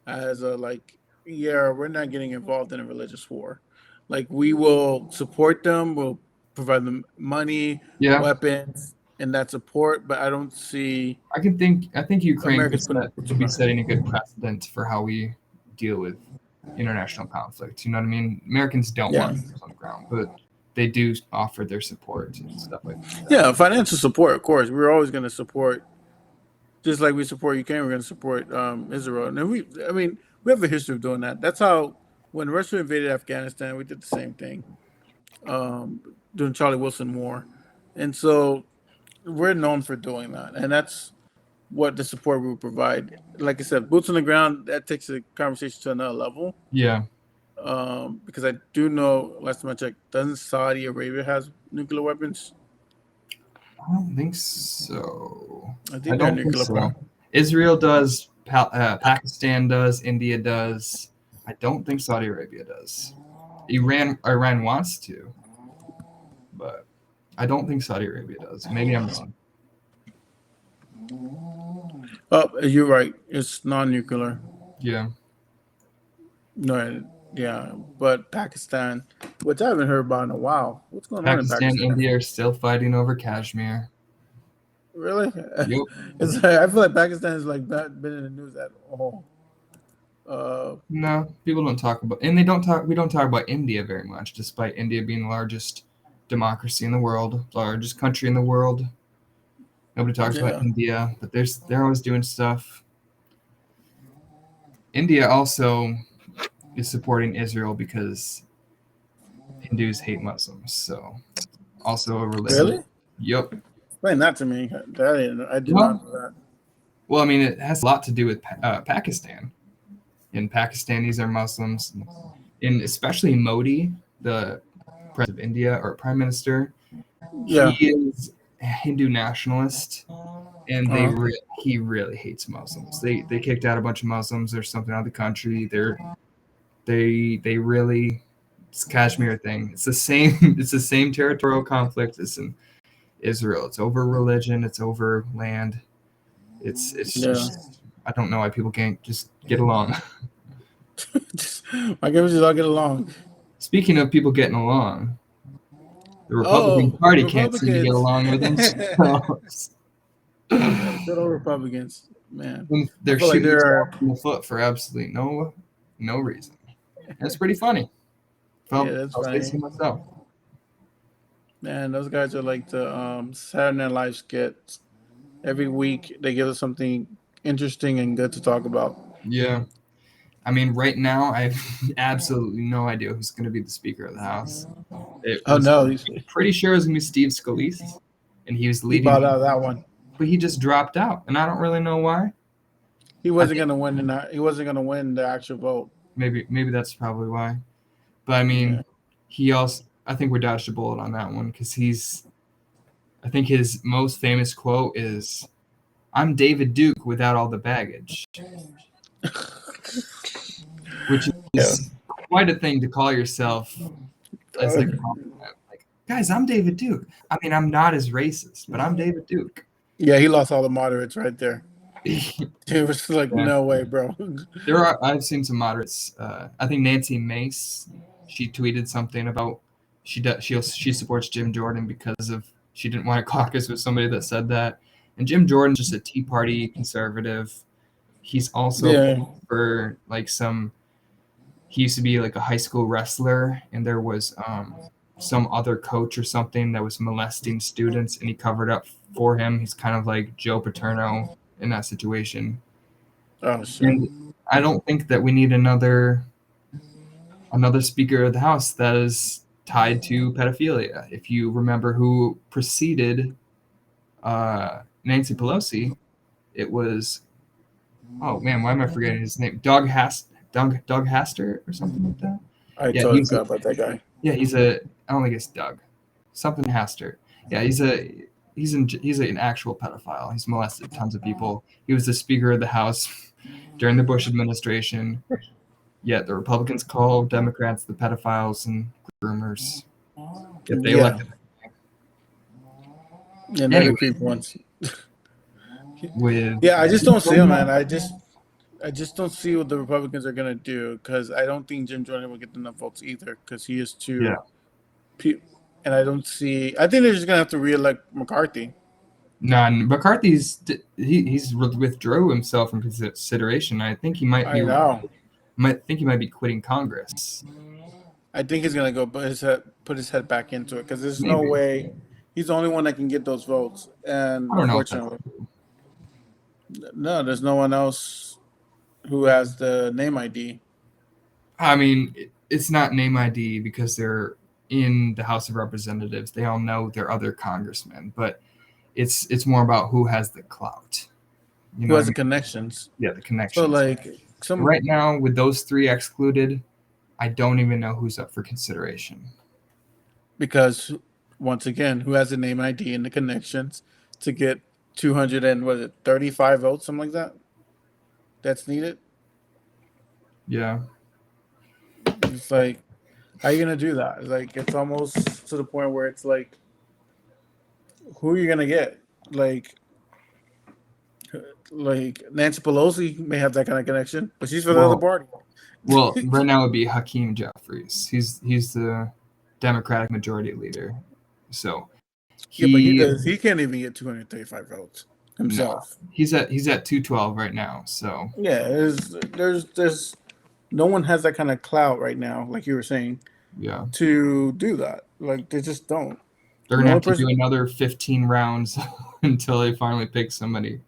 A: as a like. Yeah, we're not getting involved in a religious war. Like we will support them, we'll provide them money,
B: Yeah.
A: weapons, and that support. But I don't see
B: I think Ukraine
A: Americans putting boots
B: could
A: on
B: be
A: the.
B: setting a good precedent for how we deal with international conflict. You know what I mean? Americans don't
A: Yeah,
B: want troops on the ground, but they do offer their support and stuff like that.
A: yeah, financial support, of course. We're always going to support, just like we support Ukraine. We're going to support Israel, and I mean, we have a history of doing that. That's how when Russia invaded Afghanistan, we did the same thing during Charlie Wilson War, and so we're known for doing that, and that's what the support we would provide. Like I said, boots on the ground, that takes the conversation to another level.
B: Yeah.
A: Because I do know, last time I checked, doesn't Saudi Arabia has nuclear weapons?
B: I don't think so.
A: I
B: I
A: think they're
B: don't think
A: nuclear
B: so.
A: power.
B: Israel does, Pakistan does, India does. I don't think Saudi Arabia does. Iran wants to, but I don't think Saudi Arabia does. Maybe I'm wrong.
A: Oh, you're right. It's non-nuclear.
B: Yeah.
A: No, Yeah, but Pakistan, which I haven't heard about in a while. What's going on in
B: Pakistan,
A: Pakistan?
B: India are still fighting over Kashmir.
A: Really?
B: Yep.
A: I feel like Pakistan has like not been in the news at all. Uh,
B: No, people don't talk about, and they don't talk. We don't talk about India very much, despite India being the largest democracy in the world, largest country in the world. Nobody talks about
A: yeah.
B: India, but they're always doing stuff. India also is supporting Israel because Hindus hate Muslims. So also a religion.
A: Really?
B: Yep.
A: Explain that to me. I did not
B: Well,
A: know that.
B: well, I mean, it has a lot to do with Pakistan. And Pakistanis are Muslims, and especially Modi, the president of India or prime minister. He
A: Yeah.
B: is a Hindu nationalist, and
A: Uh-huh.
B: he really hates Muslims. They kicked out a bunch of Muslims or something out of the country. They really, it's a Kashmir thing. It's the same. It's the same territorial conflict as in Israel. It's over religion. It's over land. It's
A: Yeah.
B: just, I don't know why people can't just get along.
A: Why can't we just all get along?
B: Speaking of people getting along, the Republican
A: Oh,
B: Party can't seem to get
A: Republicans.
B: along with themselves.
A: Yeah, good old Republicans, man.
B: And
A: I
B: they're
A: feel like
B: shooting
A: there
B: themselves
A: are.
B: in the foot for absolutely no reason. And it's pretty funny.
A: Yeah, that's
B: I'll say
A: funny.
B: so myself.
A: Man, those guys are like the Saturday Night Live skits. Every week they give us something interesting and good to talk about.
B: Yeah. I mean, right now, I have absolutely no idea who's going to be the Speaker of the House. It
A: Oh
B: was
A: no,
B: pretty sure it was going to be Steve Scalise, and he was
A: he
B: leading,
A: bought out of that one.
B: but he just dropped out, and I don't really know why.
A: He
B: I
A: wasn't
B: think
A: gonna win. He wasn't gonna win the actual vote.
B: maybe that's probably why. But I
A: Yeah.
B: mean, he also, I think we dodged a bullet on that one because I think his most famous quote is, "I'm David Duke without all the baggage," which
A: Yeah.
B: is quite a thing to call yourself as like a
A: Uh,
B: compliment. Like, guys, I'm David Duke. I mean, I'm not as racist, but I'm David Duke.
A: yeah, he lost all the moderates right there. It was like,
B: Yeah.
A: no way, bro.
B: I've seen some moderates. I think Nancy Mace, she tweeted something about she supports Jim Jordan because of she didn't want to caucus with somebody that said that. And Jim Jordan's just a Tea Party conservative. He's also
A: Yeah.
B: for like he used to be like a high school wrestler, and there was some other coach or something that was molesting students, and he covered up for him. He's kind of like Joe Paterno in that situation.
A: Oh shit.
B: And I don't think that we need another Speaker of the House that is tied to pedophilia. If you remember who preceded Nancy Pelosi, it was, oh man, why am I forgetting his name? Doug Haster or something like that.
A: I
B: Yeah,
A: totally forgot about that guy.
B: he's I don't think it's Doug, something Haster. Yeah, he's an actual pedophile. He's molested tons of people. He was the Speaker of the House during the Bush administration. Yet the Republicans call Democrats the pedophiles and groomers. Yet they
A: Yeah.
B: elected
A: Yeah, they're the
B: anyway.
A: creep ones.
B: With
A: Yeah, I just don't see him, man. I just don't see what the Republicans are gonna do because I don't think Jim Jordan will get enough votes either because he is
B: yeah,
A: too. And I don't see. I think they're just gonna have to reelect McCarthy.
B: none. McCarthy's he's withdrew himself from consideration. I think he
A: I know.
B: might be quitting Congress.
A: I think he's gonna go put his head back into it because there's no
B: Maybe,
A: way he's the only one that can get those votes. And
B: I don't know if that's
A: unfortunately,
B: true.
A: no, there's no one else who has the name ID.
B: I mean, it's not name ID because they're in the House of Representatives. They all know their other congressmen, but it's more about who has the clout. You
A: Who
B: know what
A: has
B: I
A: the
B: mean?
A: connections.
B: Yeah, the
A: So
B: connections.
A: like some
B: Right now, with those three excluded, I don't even know who's up for consideration.
A: because once again, who has the name ID and the connections to get 200 and was it 35 votes, something like that? That's needed.
B: Yeah.
A: It's like, how are you gonna do that? It's like it's almost to the point where it's like, who are you gonna get? Like Like Nancy Pelosi may have that kind of connection, but she's for the other
B: Well,
A: party.
B: well, right now it would be Hakeem Jeffries. He's the Democratic Majority Leader. So
A: Yeah, but
B: he
A: he can't even get 235 votes
B: no,
A: himself.
B: he's at 212 right now. So
A: Yeah, there's no one has that kind of clout right now, like you were saying,
B: yeah,
A: to do that. Like they just don't.
B: they're
A: The
B: gonna
A: only
B: have to do
A: person,
B: another 15 rounds until they finally pick somebody.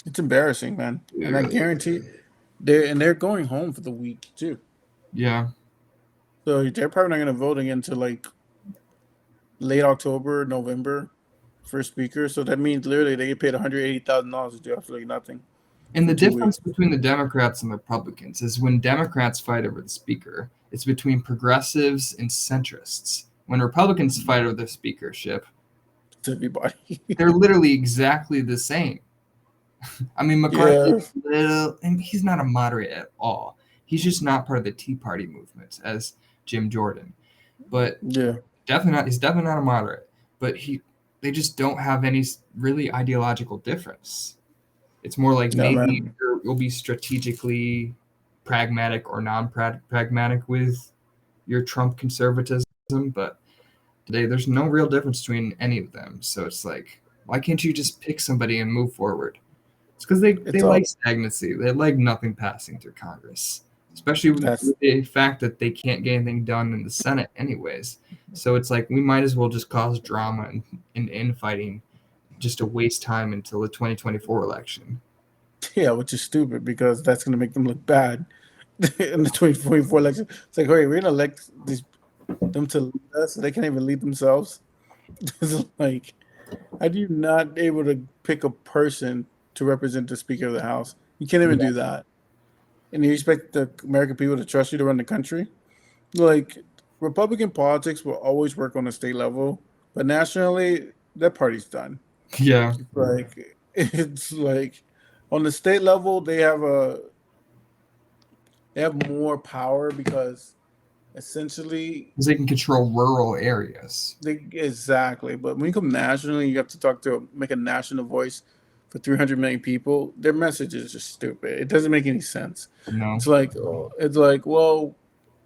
A: it's embarrassing, man.
B: It
A: And I
B: really is.
A: guarantee they're going home for the week too.
B: Yeah,
A: So they're probably not going to vote again until like late October, November for speaker. So that means literally they get paid $180,000 to do absolutely nothing
B: and
A: for
B: the
A: 2 weeks.
B: difference between the Democrats and the Republicans is when Democrats fight over the speaker, it's between progressives and centrists. When Republicans fight over the speakership,
A: To everybody.
B: they're literally exactly the same. I mean, McCarthy,
A: Yeah,
B: and he's not a moderate at all. He's just not part of the Tea Party movement, as Jim Jordan. But
A: yeah,
B: definitely not. He's definitely not a moderate. But they just don't have any really ideological difference. It's more like
A: yeah,
B: maybe
A: man.
B: you'll be strategically pragmatic or non-pragmatic with your Trump conservatism, but today there's no real difference between any of them. So it's like, why can't you just pick somebody and move forward? It's because they
A: It's all
B: like stagnancy. They like nothing passing through Congress, especially
A: that's
B: with the fact that they can't get anything done in the Senate anyways. So it's like we might as well just cause drama and infighting just to waste time until the 2024 election.
A: yeah, which is stupid because that's going to make them look bad in the 2024 election. It's like, hey, we're going to elect them to lead us, so they can't even lead themselves. It's like, how do you not able to pick a person to represent the Speaker of the House? You can't even
B: Yeah.
A: do that. And you expect the American people to trust you to run the country? Like, Republican politics will always work on the state level, but nationally, that party's done.
B: Yeah.
A: Like, it's like on the state level, they have more power because essentially
B: Because they can control rural areas.
A: exactly. But when you come nationally, you have to make a national voice for 300 million people. Their message is just stupid. It doesn't make any sense.
B: No.
A: It's like, well,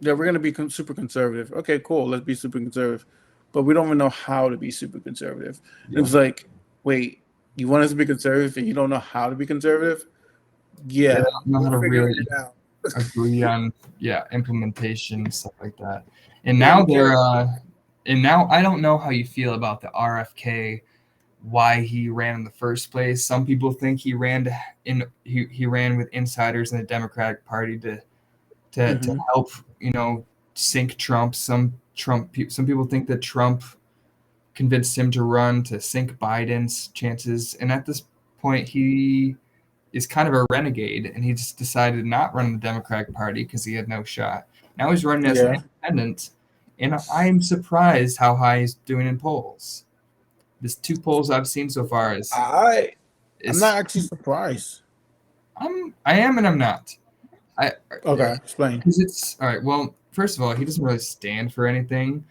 A: yeah, we're gonna be super conservative. Okay, cool. Let's be super conservative, but we don't even know how to be super conservative. And
B: Yeah.
A: it's like, wait, you want us to be conservative and you don't know how to be conservative?
B: Yeah, they
A: Yeah,
B: don't know
A: we're
B: how to
A: figuring
B: really
A: it out.
B: agree on implementation, stuff like that. And
A: Yeah,
B: now
A: you can't.
B: I don't know how you feel about the RFK, why he ran in the first place. Some people think he ran with insiders in the Democratic Party to
A: Hmm.
B: help, sink Trump. Some people think that Trump convinced him to run to sink Biden's chances. And at this point, he is kind of a renegade, and he just decided not run the Democratic Party because he had no shot. Now he's running as an
A: Yeah,
B: independent, and I'm surprised how high he's doing in polls. This two polls I've seen so far
A: I'm
B: is
A: not actually surprised.
B: I am and I'm not. I
A: Okay, explain.
B: because it's all right. Well, first of all, he doesn't really stand for anything,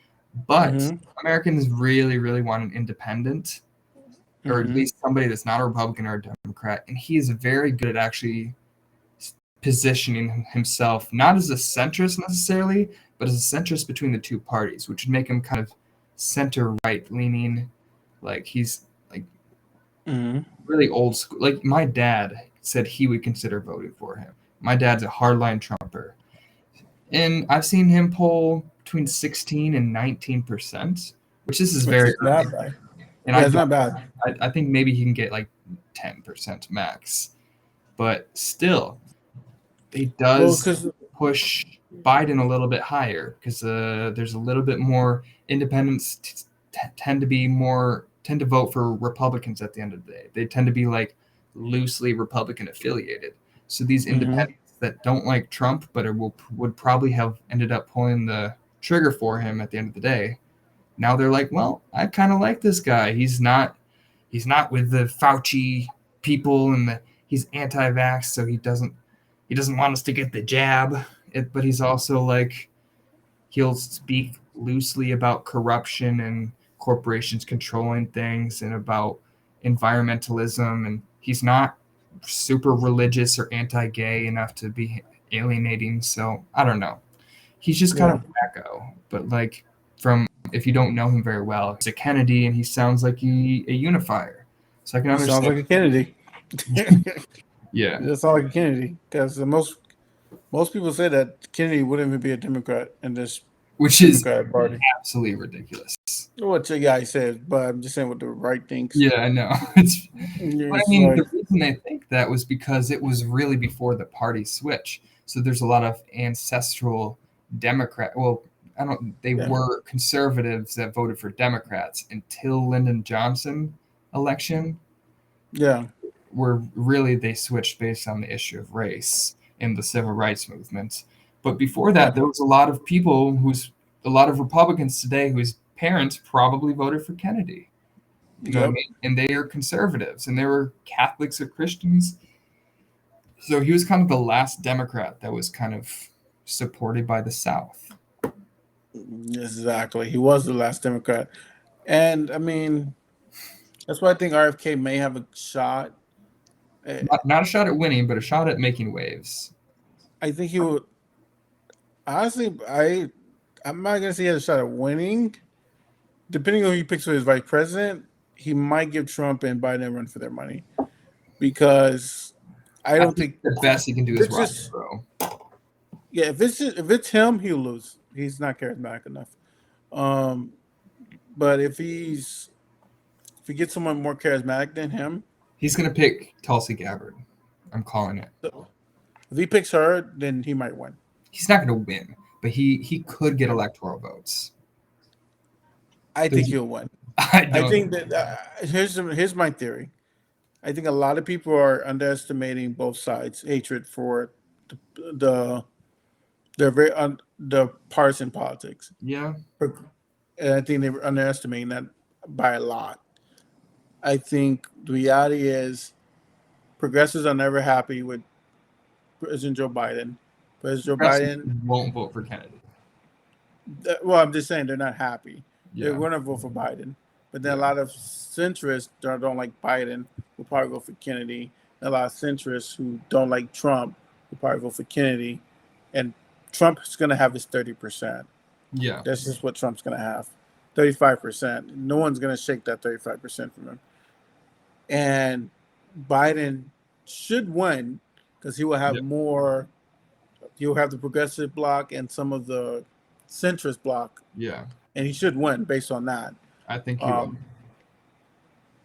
B: but
A: Hmm.
B: Americans really, really want an independent, or at
A: Hmm.
B: least somebody that's not a Republican or a Democrat, and he is very good at actually positioning himself not as a centrist necessarily, but as a centrist between the two parties, which would make him kind of center right leaning. Like he's like
A: Hmm.
B: really old school. Like my dad said he would consider voting for him. My dad's a hardline Trumper. And I've seen him poll between 16 and 19%, which this is
A: Which
B: very
A: is
B: early.
A: not bad.
B: And
A: Yeah, it's not bad.
B: I think maybe he can get like 10% max. But still, it
A: Well,
B: does
A: because
B: push Biden a little bit higher because there's a little bit more independents tend to vote for Republicans at the end of the day. They tend to be like loosely Republican affiliated. So these
A: hmm
B: independents that don't like Trump but would probably have ended up pulling the trigger for him at the end of the day. Now they're like, well, I kind of like this guy. He's not with the Fauci people he's anti-vax, so he doesn't want us to get the jab. But he's also like he'll speak loosely about corruption and corporations controlling things and about environmentalism, and he's not super religious or anti-gay enough to be alienating. So I don't know. He's just kind of wacko. But like from if you don't know him very well, he's a Kennedy and he sounds like a unifier. So I can
A: He
B: understand.
A: sounds like a Kennedy.
B: Yeah.
A: It sounds like a Kennedy because most people say that Kennedy wouldn't even be a Democrat in this
B: Which is
A: Democratic Party.
B: absolutely ridiculous.
A: What your guy says, but I'm just saying what the right thinks.
B: Yeah, I know. It's but I
A: It's
B: mean,
A: like,
B: the reason they think that was because it was really before the party switch. So there's a lot of ancestral Democrat. Well, I don't. They were conservatives that voted for Democrats until Lyndon Johnson election.
A: yeah,
B: Where really they switched based on the issue of race in the civil rights movement. But before that, there was a lot of people a lot of Republicans today whose parents probably voted for Kennedy. You know what I mean? And they are conservatives and they were Catholics or Christians. So he was kind of the last Democrat that was kind of supported by the South.
A: exactly. He was the last Democrat, and I mean, that's why I think RFK may have a shot.
B: Not a shot at winning, but a shot at making waves.
A: I think he would. Honestly, I'm not gonna say he has a shot at winning. Depending on who he picks for his vice president, he might give Trump and Biden a run for their money because I don't think
B: the best he can do is rock
A: just,
B: throw.
A: Yeah, if it's him, he'll lose. He's not charismatic enough. But if he gets someone more charismatic than him,
B: he's gonna pick Tulsi Gabbard. I'm calling it.
A: So if he picks her, then he might win.
B: He's not gonna win, but he could get electoral votes.
A: I think he'll win. I think that here's my theory. I think a lot of people are underestimating both sides' hatred for the partisan politics.
B: Yeah.
A: And I think they were underestimating that by a lot. I think the reality is progressives are never happy with President Joe Biden. President Joe Biden
B: won't vote for Kennedy.
A: Well, I'm just saying they're not happy.
B: Yeah.
A: They're going to vote for Biden. But then a lot of centrists don't like Biden will probably go for Kennedy. And a lot of centrists who don't like Trump will probably vote for Kennedy. And Trump's going to have his 30%.
B: Yeah.
A: That's just what Trump's going to have. 35%. No one's going to shake that 35% from him. And Biden should win because he will have more. He'll have the progressive bloc and some of the centrist bloc.
B: Yeah.
A: And he should win based on that.
B: I think he will.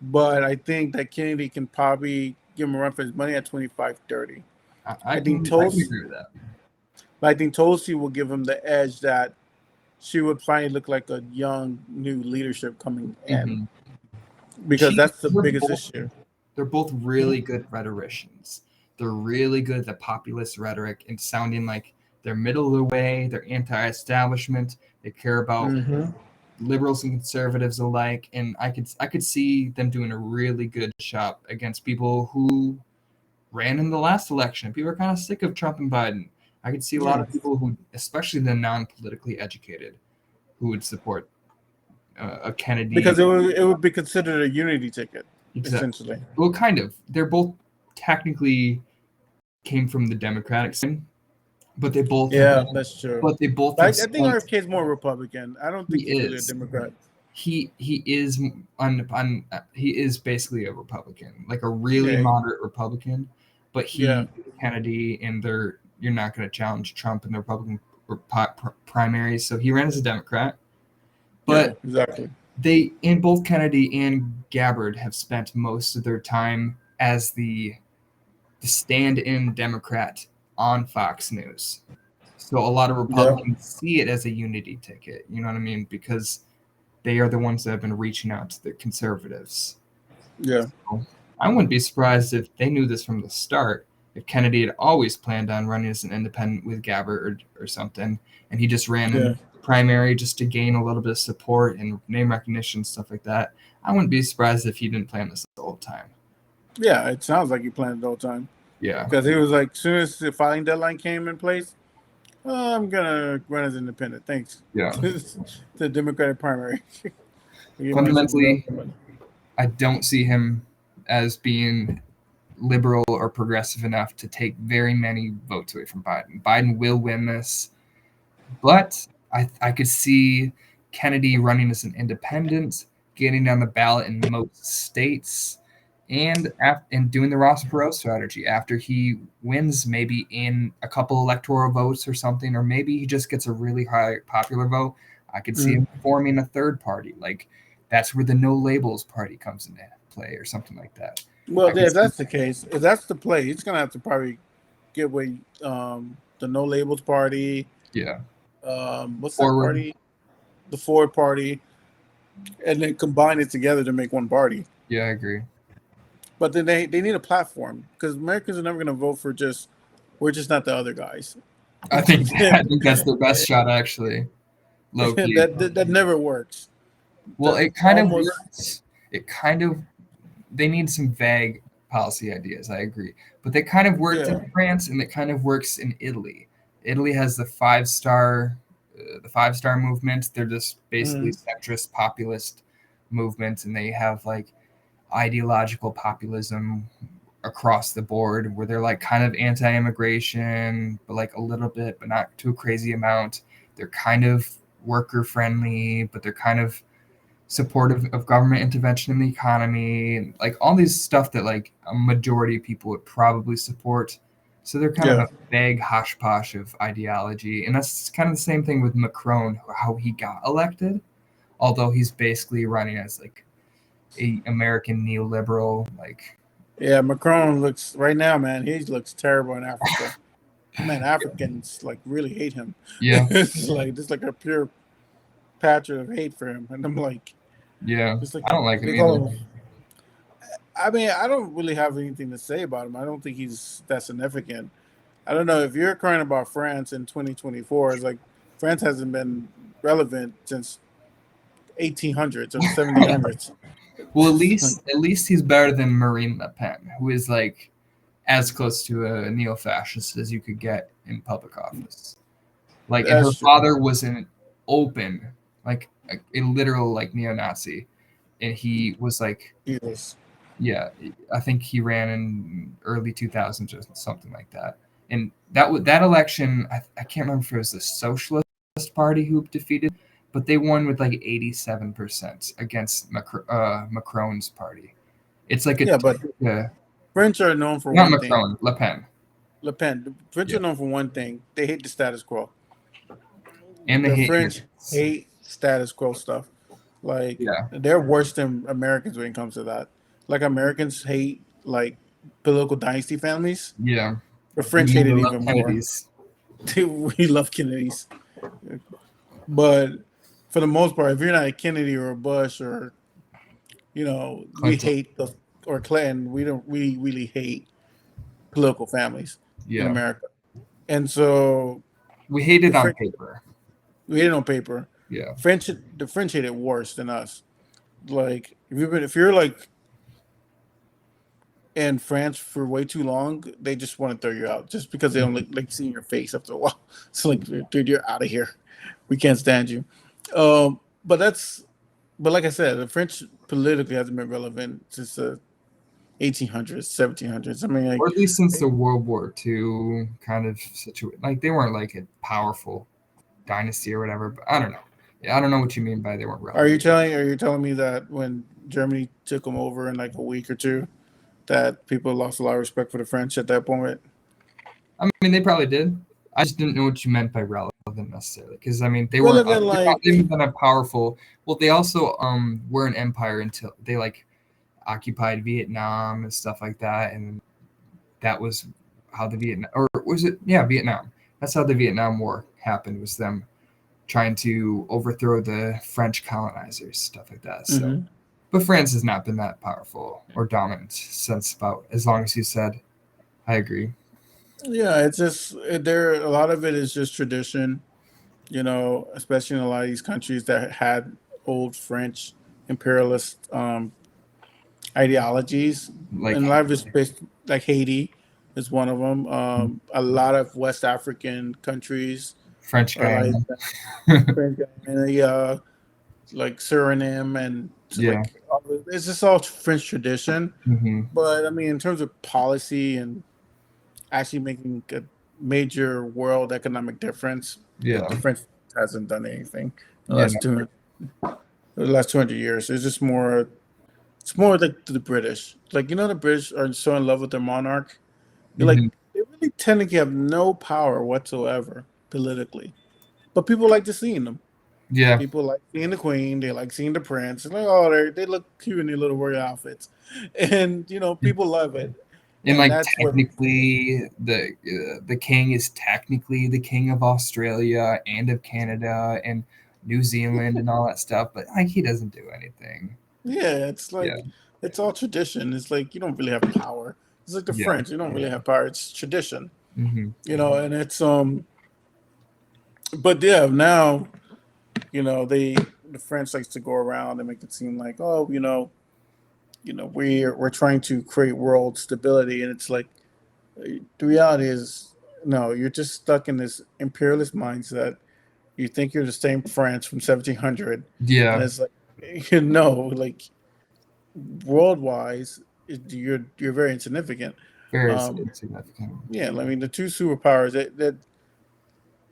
A: But I think that Kennedy can probably give him a run for his money at 25-30.
B: I think Tulsi agree with that.
A: But I think Tulsi will give him the edge that she would finally look like a young new leadership coming in. Because that's the biggest issue.
B: They're both really good rhetoricians. They're really good at the populist rhetoric and sounding like they're middle of the way, they're anti-establishment, they care about liberals and conservatives alike. And I could see them doing a really good job against people who ran in the last election. People are kind of sick of Trump and Biden. I could see a lot of people who, especially the non-politically educated, who would support a Kennedy.
A: Because it would be considered a unity ticket, essentially.
B: Well, kind of. They're both technically came from the Democratic side, but they both
A: that's true.
B: But they both
A: I think RFK is more Republican. I don't think he's really a Democrat.
B: He is basically a Republican, like a really moderate Republican, but Kennedy and you're not going to challenge Trump in the Republican primaries, so he ran as a Democrat. But
A: exactly.
B: They both Kennedy and Gabbard have spent most of their time as the stand-in Democrat on Fox News. So a lot of Republicans see it as a unity ticket, you know what I mean? Because they are the ones that have been reaching out to the conservatives.
A: Yeah.
B: So I wouldn't be surprised if they knew this from the start, if Kennedy had always planned on running as an independent with Gabbard or something, and he just ran in the primary just to gain a little bit of support and name recognition, stuff like that. I wouldn't be surprised if he didn't plan this the whole time.
A: Yeah, it sounds like he planned it the whole time.
B: Yeah.
A: Because he was like, as soon as the filing deadline came in place, I'm going to run as independent. Thanks.
B: Yeah.
A: The Democratic primary.
B: Fundamentally, I don't see him as being liberal or progressive enough to take very many votes away from Biden. Biden will win this, but I could see Kennedy running as an independent, getting on the ballot in most states, and doing the Ross Perot strategy. After he wins, maybe in a couple electoral votes or something, or maybe he just gets a really high popular vote, I could see him forming a third party. Like, that's where the No Labels party comes into play or something like that.
A: Well, yeah, if that's the case, if that's the play, he's gonna have to probably get away the No Labels party.
B: Yeah.
A: What's
B: Forward.
A: that party? The Forward Party, and then combine it together to make one party.
B: Yeah, I agree.
A: But then they need a platform, because Americans are never gonna vote for we're just not the other guys.
B: I think that's their best shot, actually. Low key.
A: that never works.
B: Well, it kind of works. They need some vague policy ideas, I agree. But they kind of worked in France, and it kind of works in Italy. Italy has the five-star movement. They're just basically centrist populist movement, and they have like ideological populism across the board, where they're like kind of anti-immigration, but like a little bit, but not to a crazy amount. They're kind of worker friendly, but they're kind of supportive of government intervention in the economy, like all these stuff that like a majority of people would probably support. So they're kind of a vague hosh-posh of ideology. And that's kind of the same thing with Macron, how he got elected, although he's basically running as like a American neoliberal. Like,
A: yeah, Macron looks right now, man, he looks terrible in Africa. Man, Africans like really hate him.
B: Yeah.
A: It's like a pure patch of hate for him. And I'm like,
B: yeah,
A: like,
B: I don't like him either.
A: I mean, I don't really have anything to say about him. I don't think he's that significant. I don't know if you're crying about France in 2024. It's like France hasn't been relevant since 1800s or 1700s.
B: Well, at least he's better than Marine Le Pen, who is like as close to a neo-fascist as you could get in public office. Like, and her father was an open, like a literal like neo-Nazi, and he was like, yeah, I think he ran in early 2000s or something like that. And that election, I can't remember if it was the Socialist Party who defeated, but they won with like 87% against Macron's party. It's like
A: but French are known for
B: not
A: one
B: Macron,
A: thing.
B: Le Pen.
A: Le Pen. The French are known for one thing. They hate the status quo.
B: And
A: the French hate status quo stuff. Like, they're worse than Americans when it comes to that. Like, Americans hate like political dynasty families.
B: Yeah.
A: The French hate it even more. We love Kennedys. But for the most part, if you're not a Kennedy or a Bush or, Clinton. We hate or Clinton, we really hate political families in America. And so
B: we hate it on paper.
A: We hate it on paper.
B: Yeah.
A: The French hate it worse than us. Like, if you're like in France for way too long, they just want to throw you out just because they don't like seeing your face after a while. It's like, dude, you're out of here. We can't stand you. But like I said, the French politically hasn't been relevant since the 1800s, 1700s. I mean, like,
B: or at least since the World War II kind of situation. Like, they weren't like a powerful dynasty or whatever. But I don't know. Yeah, I don't know what you mean by they weren't relevant.
A: Are you telling me that when Germany took them over in like a week or two, that people lost a lot of respect for the French at that point?
B: I mean, they probably did. I just didn't know what you meant by relevant necessarily, because I mean, they weren't been a powerful. Well, they also were an empire until they like occupied Vietnam and stuff like that, and that was how the Vietnam. That's how the Vietnam War happened, was them trying to overthrow the French colonizers, stuff like that. So, but France has not been that powerful or dominant since about as long as you said. I agree.
A: Yeah, it's just a lot of it is just tradition, especially in a lot of these countries that had old French imperialist ideologies. And a lot of it's based, like Haiti is one of them. A lot of West African countries,
B: French Guyana,
A: like Suriname, and it's just all French tradition.
B: Mm-hmm.
A: But I mean, in terms of policy and actually making a major world economic difference,
B: Yeah.
A: the French hasn't done anything
B: Yeah.
A: the last 200 years. It's just more. It's more like the British. Like the British are so in love with their monarch. You're like
B: Mm-hmm.
A: they really technically have no power whatsoever politically, but people like to see them.
B: Yeah.
A: People like seeing the queen. They like seeing the prince. Like, oh, they look cute in their little royal outfits, and people love it.
B: And
A: And
B: like
A: that's what.
B: technically, the king is technically the king of Australia and of Canada and New Zealand and all that stuff, but like he doesn't do anything.
A: Yeah, it's
B: Yeah.
A: like it's all tradition. It's like you don't really have power. It's like the
B: Yeah.
A: French. You don't really have power. It's tradition.
B: Mm-hmm.
A: And it's But yeah, now the French likes to go around and make it seem like, oh, we're trying to create world stability, and it's like the reality is no, you're just stuck in this imperialist mindset. You think you're the same France from 1700, and
B: Yeah.
A: it's like like world-wise, you're very insignificant.
B: Very
A: Um,
B: significant.
A: yeah, I mean the two superpowers that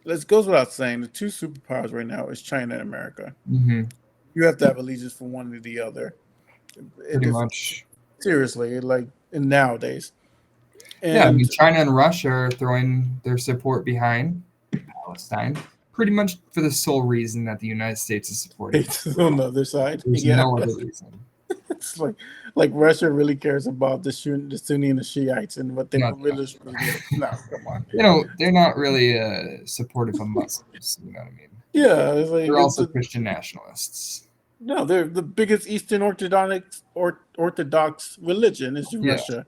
A: let's goes without saying the two superpowers right now is China and America.
B: Mm-hmm.
A: You have to have allegiance for one or the other.
B: Pretty
A: If
B: much.
A: seriously, like nowadays,
B: Yeah, I
A: and
B: mean, China and Russia are throwing their support behind Palestine pretty much for the sole reason that the United States is supporting it.
A: it's on the other side.
B: There's
A: Yeah,
B: no other reason.
A: it's like Russia really cares about the Sunni and the Shiites and what they
B: Not,
A: really should do. No, come on.
B: they're not really supportive of Muslims. You know what I mean?
A: Yeah, it's like
B: They're also Christian nationalists.
A: no, they're the biggest Eastern Orthodox religion is in
B: Yeah,
A: Russia.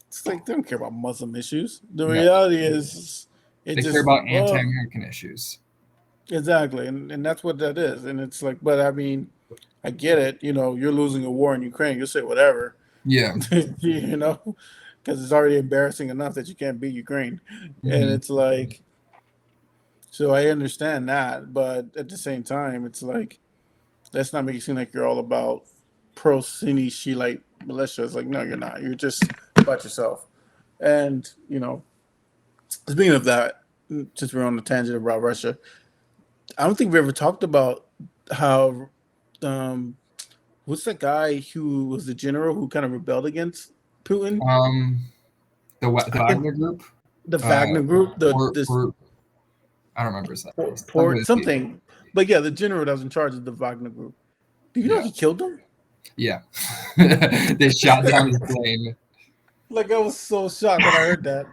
A: It's like they don't care about Muslim issues. The
B: no,
A: reality is, it
B: they care
A: just
B: about anti-American issues.
A: exactly, and that's what that is. And it's like, but I mean, I get it. You're losing a war in Ukraine. You'll say whatever,
B: Yeah.
A: you know, because it's already embarrassing enough that you can't beat Ukraine, and
B: Mm-hmm.
A: it's like, so I understand that, but at the same time, it's like let's not make it seem like you're all about pro Sunni Shiite militia. It's like, no, you're not. You're just about yourself. And speaking of that, since we're on the tangent about Russia, I don't think we ever talked about how um, what's that guy who was the general who kind of rebelled against Putin?
B: Um, the
A: I think
B: Wagner Group,
A: the
B: uh,
A: Wagner group,
B: or,
A: this
B: or I don't remember his name. Something
A: port
B: with a P.
A: something, but yeah, the general that was in charge of the Wagner group. Do you know
B: Yeah,
A: he killed them?
B: yeah. They shot down his plane.
A: Like I was so shocked when I heard that.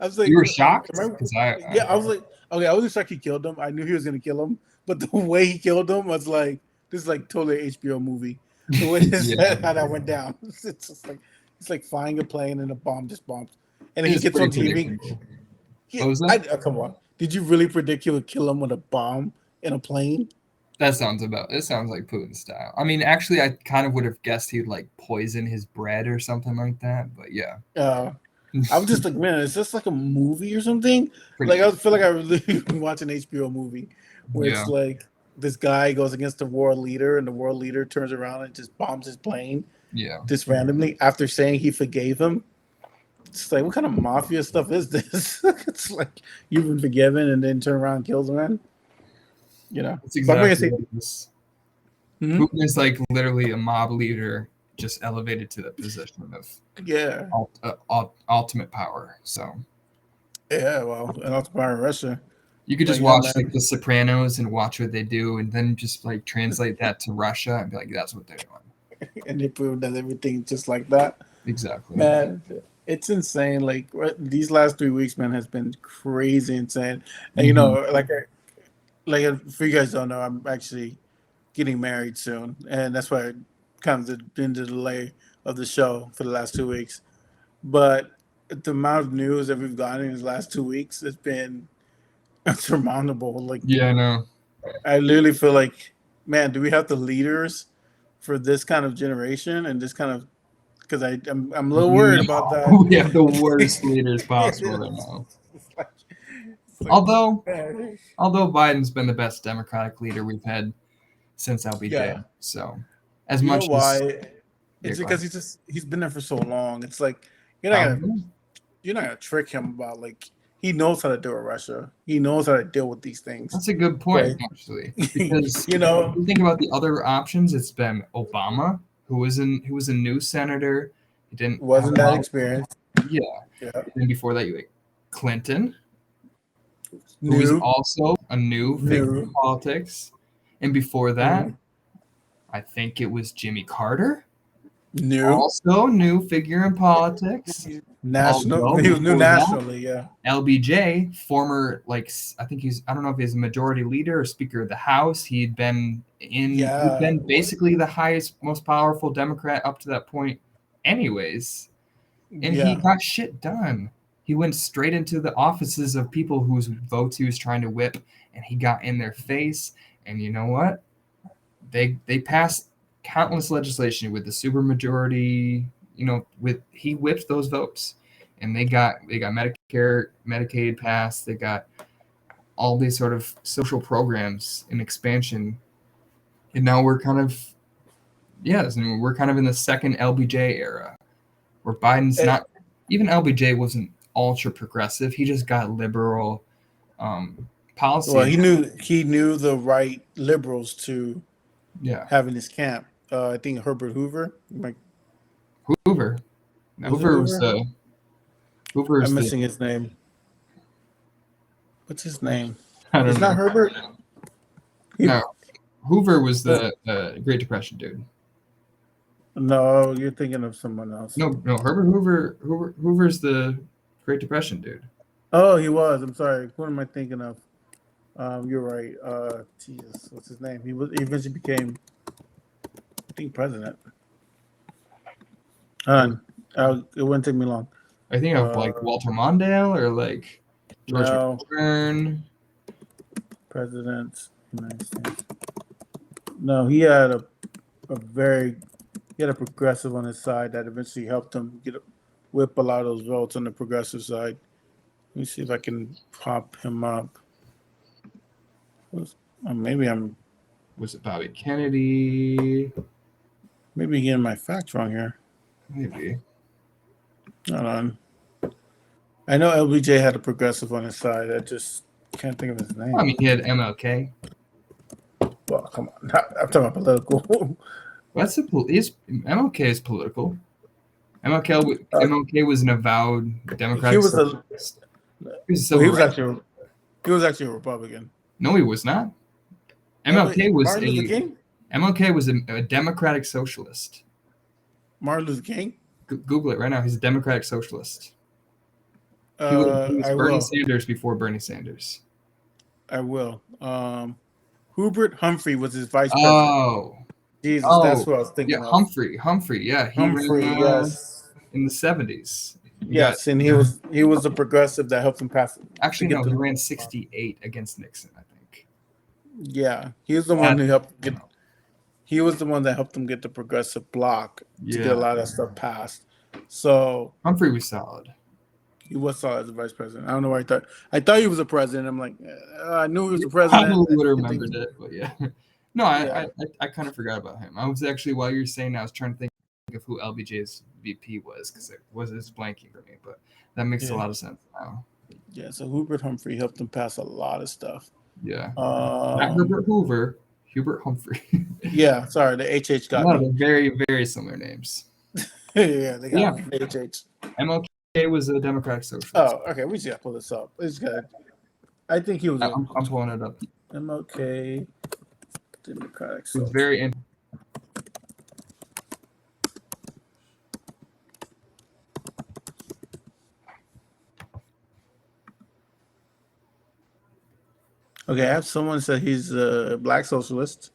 A: I was like,
B: You were shocked
A: remember?
B: because
A: Yeah, I was like, okay, I wasn't shocked he killed him. I knew he was gonna kill him, but the way he killed him was like, this is like totally an HBO movie. The way
B: yeah,
A: how that went down, it's just like it's like flying a plane and a bomb just bombs, and then he
B: it's
A: gets
B: pretty
A: on TV.
B: predictable.
A: Yeah,
B: What was that?
A: come on, did you really predict he would kill him with a bomb in a plane?
B: That sounds about. It sounds like Putin style. I mean, actually, I kind of would have guessed he'd like poison his bread or something like that. But yeah,
A: I was just like, man, is this like a movie or something?
B: pretty
A: Like I
B: much.
A: feel like I really watch an HBO movie where
B: Yeah,
A: it's like this guy goes against the world leader, and the world leader turns around and just bombs his plane
B: yeah.
A: just randomly after saying he forgave him. It's like, what kind of mafia stuff is this? It's like you've been forgiven and then turn around and kills a man.
B: That's
A: But I'm gonna
B: exactly
A: say,
B: what it is.
A: mhm,
B: Putin is like literally a mob leader, just elevated to the position of
A: yeah,
B: ultimate power. So
A: yeah. Well, and also power in Russia,
B: you could just
A: like, yeah,
B: watch like
A: man,
B: The Sopranos and watch what they do, and then just like translate that to Russia and be like, that's what they're doing.
A: and they proved that everything just like that.
B: Exactly.
A: Man, it's insane. Like these last 3 weeks, man, has been crazy insane. And
B: Hmm.
A: for you guys don't know, I'm actually getting married soon, and that's why I kind of been the delay of the show for the last 2 weeks. But the amount of news that we've gotten in these last 2 weeks has been unsurmountable. Like
B: Yeah, I know.
A: I literally feel like, man, do we have the leaders for this kind of generation and this kind of because I'm a little worried about that.
B: We have the worst leaders possible right now.
A: It's like,
B: Although,
A: man,
B: although Biden's been the best Democratic leader we've had since I'll be
A: yeah.
B: dead. So, as
A: You know
B: much as
A: why? It's
B: Yeah,
A: because he's been there for so long. It's like you're not gonna
B: um,
A: you're not gonna trick him about like he knows how to deal with Russia. He knows how to deal with these things.
B: that's a good point,
A: Right?
B: actually, because
A: You
B: if
A: know,
B: you think about the other options, it's been Obama, who was a new senator. He didn't have
A: wasn't
B: a
A: that
B: lot of,
A: experience.
B: yeah.
A: Yeah.
B: And before that, you had Clinton, who was
A: New,
B: also a new figure in
A: new,
B: politics. And before that,
A: mhm.
B: I think it was Jimmy Carter,
A: New,
B: also new figure in politics.
A: national.
B: Although
A: He was new
B: before that,
A: nationally. Yeah.
B: LBJ, former I think I don't know if he's a majority leader or Speaker of the House. He'd
A: Yeah.
B: been basically the highest, most powerful Democrat up to that point, anyways. And he
A: Yeah.
B: got shit done. He went straight into the offices of people whose votes he was trying to whip, and he got in their face. And you know what? They passed countless legislation with the supermajority. He whipped those votes, and they got Medicare, Medicaid passed. They got all these sort of social programs in expansion, and now we're kind of in the second LBJ era, where Biden's
A: Eh,
B: not even LBJ wasn't ultra progressive. He just got liberal
A: well,
B: policy.
A: he knew the right liberals to
B: Yeah,
A: have in his camp. I think Herbert Hoover. Like,
B: Hoover. Now,
A: was it Hoover?
B: Hoover is
A: I'm
B: the
A: missing his name. What's his name?
B: I don't
A: It's not
B: know.
A: Herbert. He,
B: No, Hoover was the Great Depression dude.
A: no, you're thinking of someone else.
B: No, Herbert Hoover's the Great Depression dude.
A: Oh, he was. I'm sorry. What am I thinking of? You're right. Jesus, what's his name? He eventually became, I think, president. It wouldn't take me long.
B: I think of like Walter Mondale or like George
A: No,
B: McGovern.
A: president, United States. No, he had a progressive on his side that eventually helped him whip a lot of those votes on the progressive side. Let me see if I can pop him up. Maybe I'm
B: Was it Bobby Kennedy?
A: getting my facts wrong here.
B: Maybe.
A: Hold on. I know LBJ had a progressive on his side. I just can't think of his name.
B: I mean, he had MLK.
A: Well, come on. I'm talking about political.
B: MLK is political. MLK was an avowed Democratic
A: He was
B: socialist. He was a
A: well,
B: civil rights.
A: he was actually a Republican.
B: No, he was not.
A: Martin Luther King?
B: MLK was a Democratic socialist.
A: Martin Luther King?
B: Google it right now. He's a Democratic socialist. He was
A: I
B: Bernie
A: will.
B: Sanders before Bernie Sanders.
A: I will. Hubert Humphrey was his vice president.
B: Oh,
A: Jesus, that's what I was thinking
B: yeah,
A: of.
B: Humphrey. Yeah, he
A: Humphrey,
B: ran
A: yes.
B: in the 70s.
A: Yes, and he was the progressive that helped him pass.
B: Actually, no, he ran 68 against Nixon, I think.
A: Yeah, he was the one who helped get. He was the one that helped him get the progressive bloc to get a lot of that stuff passed. So
B: Humphrey was solid.
A: he was solid as a vice president. I don't know why I thought. I thought he was a president. I'm like, I knew he was a president.
B: Probably would have remembered it, but yeah. No, I kind of forgot about him. I was actually, while you were saying, I was trying to think of who LBJ's VP was, because it was blanking for me, but that makes a lot of sense now.
A: Yeah, so Hubert Humphrey helped him pass a lot of stuff.
B: Yeah. Not Herbert Hoover, Hubert Humphrey.
A: Yeah, sorry, the HH got me.
B: They're very, very similar names.
A: Yeah, they got me. HH.
B: MLK was a Democratic socialist.
A: Oh, okay. We just got to pull this up. It's good. I think he was.
B: I'm pulling it up.
A: MLK Democratic
B: Socialist. It was very.
A: Okay, I have someone say he's a black socialist.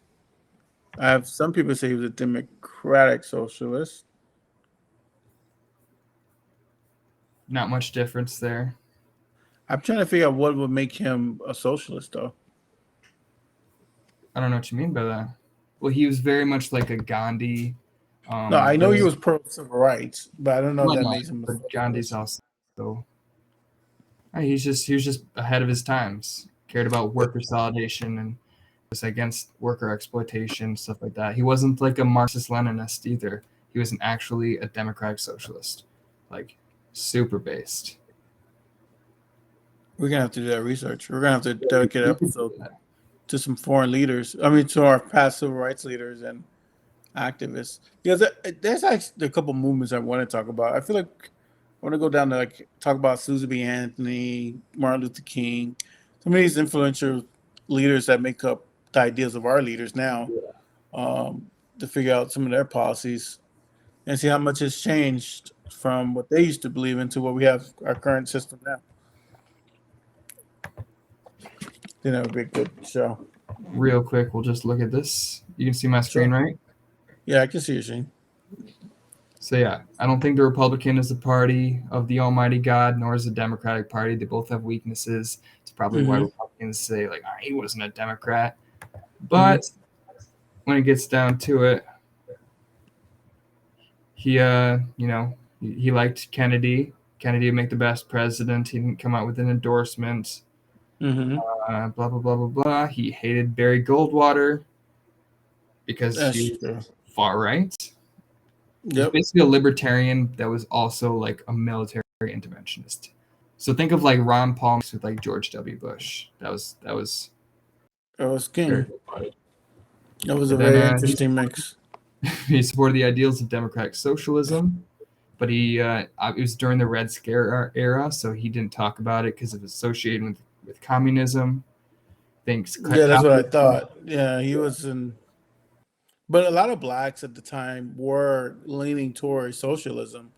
A: I have some people say he was a democratic socialist.
B: Not much difference there.
A: I'm trying to figure out what would make him a socialist, though.
B: I don't know what you mean by that. Well, he was very much like a Gandhi.
A: No, I know he was pro civil rights, but I don't know if that makes him a socialist.
B: Gandhi's also. He was just ahead of his times. Cared about worker solidation and was against worker exploitation, stuff like that. He wasn't like a Marxist-Leninist either. He was actually a democratic socialist, like super based.
A: We're gonna have to do that research. We're gonna have to dedicate an episode to some foreign leaders. I mean, to our past civil rights leaders and activists. Because there's actually a couple movements I want to talk about. I feel like I want to go down to talk about Susan B. Anthony, Martin Luther King, some of these influential leaders that make up the ideas of our leaders now, to figure out some of their policies and see how much has changed from what they used to believe into what we have our current system now. Then that would be a good show.
B: Real quick, we'll just look at this. You can see my screen, right?
A: Yeah, I can see you, Shane.
B: So yeah, I don't think the Republican is the party of the Almighty God, nor is the Democratic Party. They both have weaknesses. It's probably why Republicans say like, he wasn't a Democrat. But when it gets down to it, he liked Kennedy. Kennedy would make the best president. He didn't come out with an endorsement. Blah blah blah blah blah. He hated Barry Goldwater because he was far right. He's basically a libertarian that was also like a military interventionist. So think of like Ron Paul with like George W. Bush. That was
A: King. That was a very interesting mix.
B: He supported the ideals of democratic socialism, but it was during the Red Scare era, so he didn't talk about it because it was associated with communism.
A: That's what I thought. Yeah, he was in. But a lot of blacks at the time were leaning towards socialism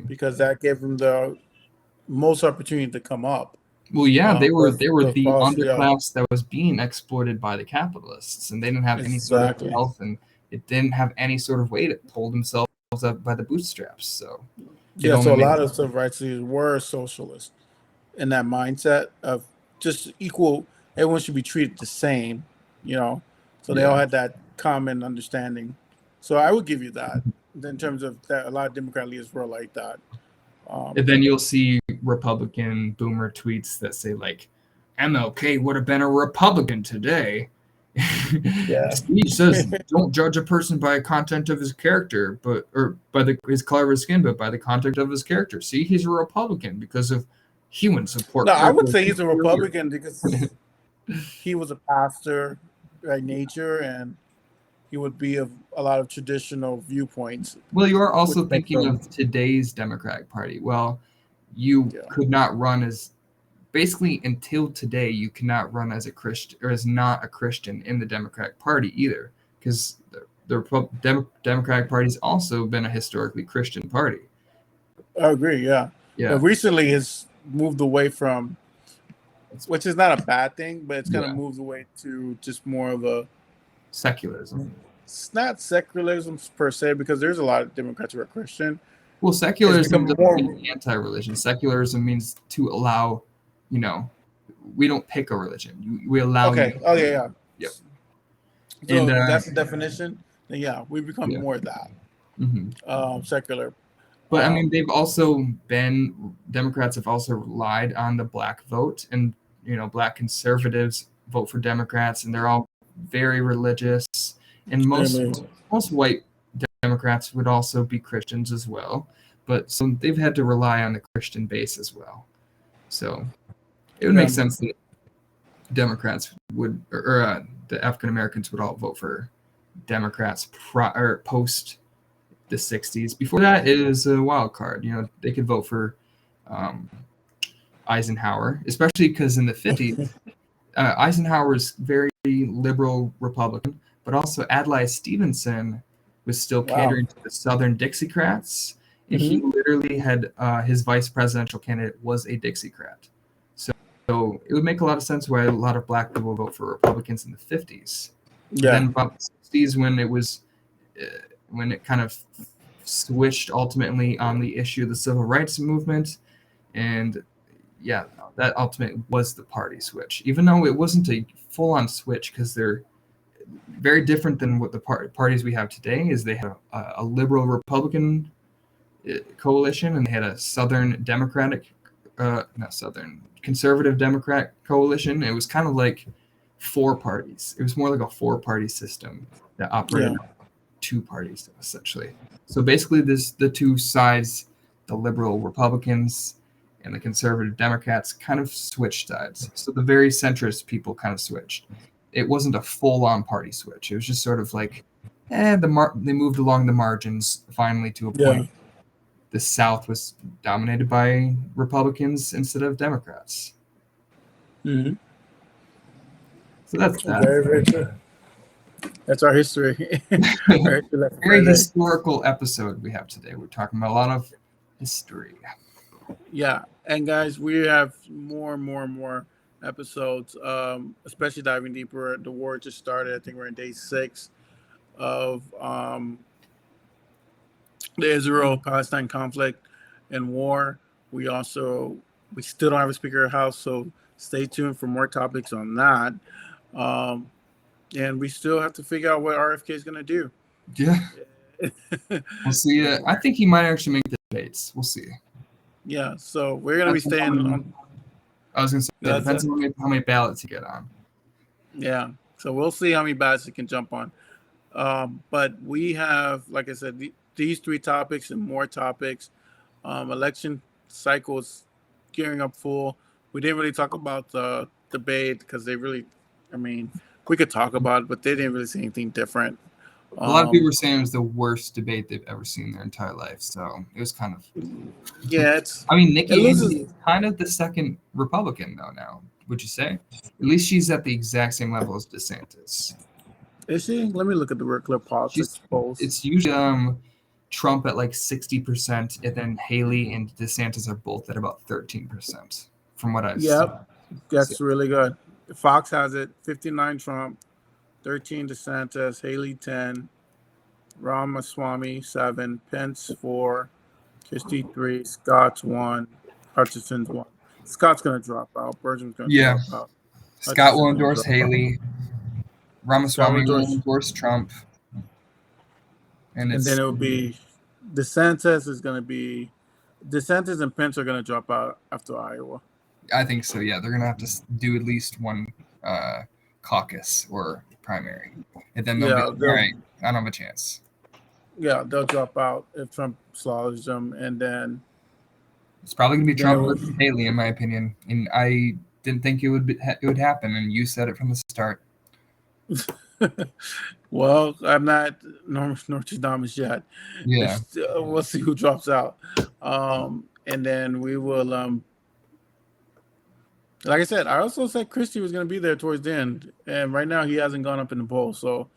A: because that gave them the most opportunity to come up.
B: Well, yeah, they were the underclass that was being exploited by the capitalists, and they didn't have any sort of wealth, and it didn't have any sort of way to pull themselves up by the bootstraps. So
A: so a lot of civil rights leaders were socialists in that mindset of just equal. Everyone should be treated the same, So they all had that common understanding. So I would give you that in terms of that. A lot of Democrat leaders were like that.
B: And then you'll see Republican boomer tweets that say like, MLK would have been a Republican today. He says, don't judge a person by the content of his character, or by his color of his skin, but by the content of his character. See, he's a Republican because of human support.
A: No, I would say he's a Republican because he was a pastor by nature, and he would be of a lot of traditional viewpoints.
B: Well, you are also thinking of today's Democratic Party. Well, you could not run as, basically until today, you cannot run as a Christian or as not a Christian in the Democratic Party either, because the Democratic Party has also been a historically Christian party.
A: I agree, yeah. But recently has moved away from, which is not a bad thing, but it's kind of moved away to just more of a
B: secularism.
A: It's not secularism per se, because there's a lot of Democrats who are Christian.
B: Well, secularism doesn't mean anti-religion. Secularism means to allow, we don't pick a religion. We allow.
A: Okay. Oh yeah.
B: Yep.
A: So and, that's the definition. Then we become more of that. Secular.
B: But I mean, Democrats have also relied on the black vote, and black conservatives vote for Democrats, and they're all very religious. And most white Democrats would also be Christians as well, but so they've had to rely on the Christian base as well. So it would make sense that Democrats would, or the African Americans would all vote for Democrats post the 60s. Before that, it is a wild card. They could vote for Eisenhower, especially because in the 50s, Eisenhower was very liberal Republican, but also Adlai Stevenson was still catering to the Southern Dixiecrats, and he literally had his vice presidential candidate was a Dixiecrat. So it would make a lot of sense why a lot of black people vote for Republicans in the 50s. Then about the 60s, when it kind of switched ultimately on the issue of the civil rights movement, and that ultimately was the party switch, even though it wasn't a full-on switch, because they're very different than what the parties we have today is. They have a liberal Republican coalition, and they had a conservative Democrat coalition. It was kind of like four parties. It was more like a four-party system that operated two parties essentially. So basically, the two sides, the liberal Republicans and the conservative Democrats, kind of switched sides. So the very centrist people kind of switched. It wasn't a full-on party switch. It was just sort of like, they moved along the margins finally to a point. The South was dominated by Republicans instead of Democrats.
A: Mm-hmm.
B: So that's that.
A: Very, very true. That's our history.
B: Very historical episode we have today. We're talking about a lot of history.
A: Yeah, and guys, we have more episodes, especially diving deeper. The war just started. I think we're in day 6 of the Israel-Palestine conflict and war. We still don't have a Speaker of the House, so stay tuned for more topics on that. And we still have to figure out what RFK is going to do.
B: Yeah. We'll see. I think he might actually make the debates. We'll see.
A: Yeah, so we're going to be staying on.
B: I was going to say, that depends on how many ballots you get on.
A: Yeah, so we'll see how many ballots you can jump on. But we have, like I said, these 3 topics and more topics. Election cycles gearing up full. We didn't really talk about the debate because we could talk about it, but they didn't really say anything different.
B: A lot of people were saying it was the worst debate they've ever seen in their entire life. So it was kind of.
A: Yeah,
B: Nikki Haley is kind of the second Republican though now. Would you say? At least she's at the exact same level as DeSantis.
A: Is she? Let me look at the regular politics polls.
B: It's usually Trump at like 60%, and then Haley and DeSantis are both at about 13%, from what I've seen.
A: Yep, that's really good. Fox has it 59 Trump, 13 DeSantis, Haley 10, Ramaswamy 7, Pence 4, Christie 3, Scott's 1, Hutchinson's 1. Scott's going to drop out. Bergman's going to drop out.
B: Scott will endorse Haley. Ramaswamy will endorse Trump. And
A: then it will be DeSantis and Pence are going to drop out after Iowa.
B: I think so, yeah. They're going to have to do at least one caucus or primary. And then they'll be like, all right, I don't have a chance.
A: Yeah, they'll drop out if Trump slaughters them. And then
B: it's probably going to be Trump versus Haley, in my opinion. And I didn't think it would happen, and you said it from the start.
A: Well, I'm not Nostradamus yet.
B: Yeah.
A: We'll see who drops out. And then we will, like I said, I also said Christie was going to be there towards the end. And right now he hasn't gone up in the poll. So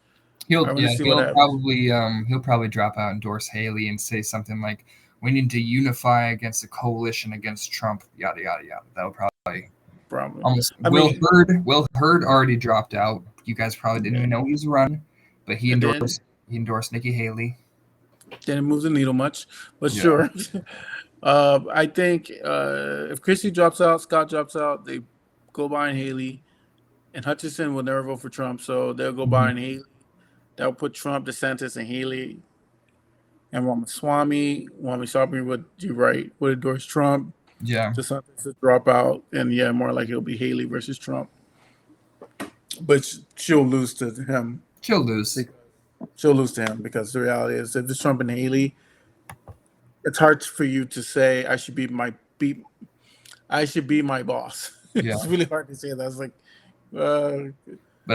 B: he'll probably drop out, endorse Haley, and say something like, we need to unify against a coalition against Trump, yada, yada, yada. That'll probably. Will Hurd already dropped out. You guys probably didn't even know he was running, but he endorsed Nikki Haley.
A: Didn't move the needle much, but sure. I think if Christie drops out, Scott drops out, they go behind Haley, and Hutchinson will never vote for Trump, so they'll go behind Haley. That'll put Trump, DeSantis, and Haley. And Ramaswamy would endorse Trump.
B: Yeah.
A: DeSantis to drop out, and more like it'll be Haley versus Trump. But she'll lose to him.
B: She'll lose
A: to him because the reality is, if it's Trump and Haley, it's hard for you to say I should be my boss.
B: Yeah.
A: It's really hard to say that. It's like,
B: but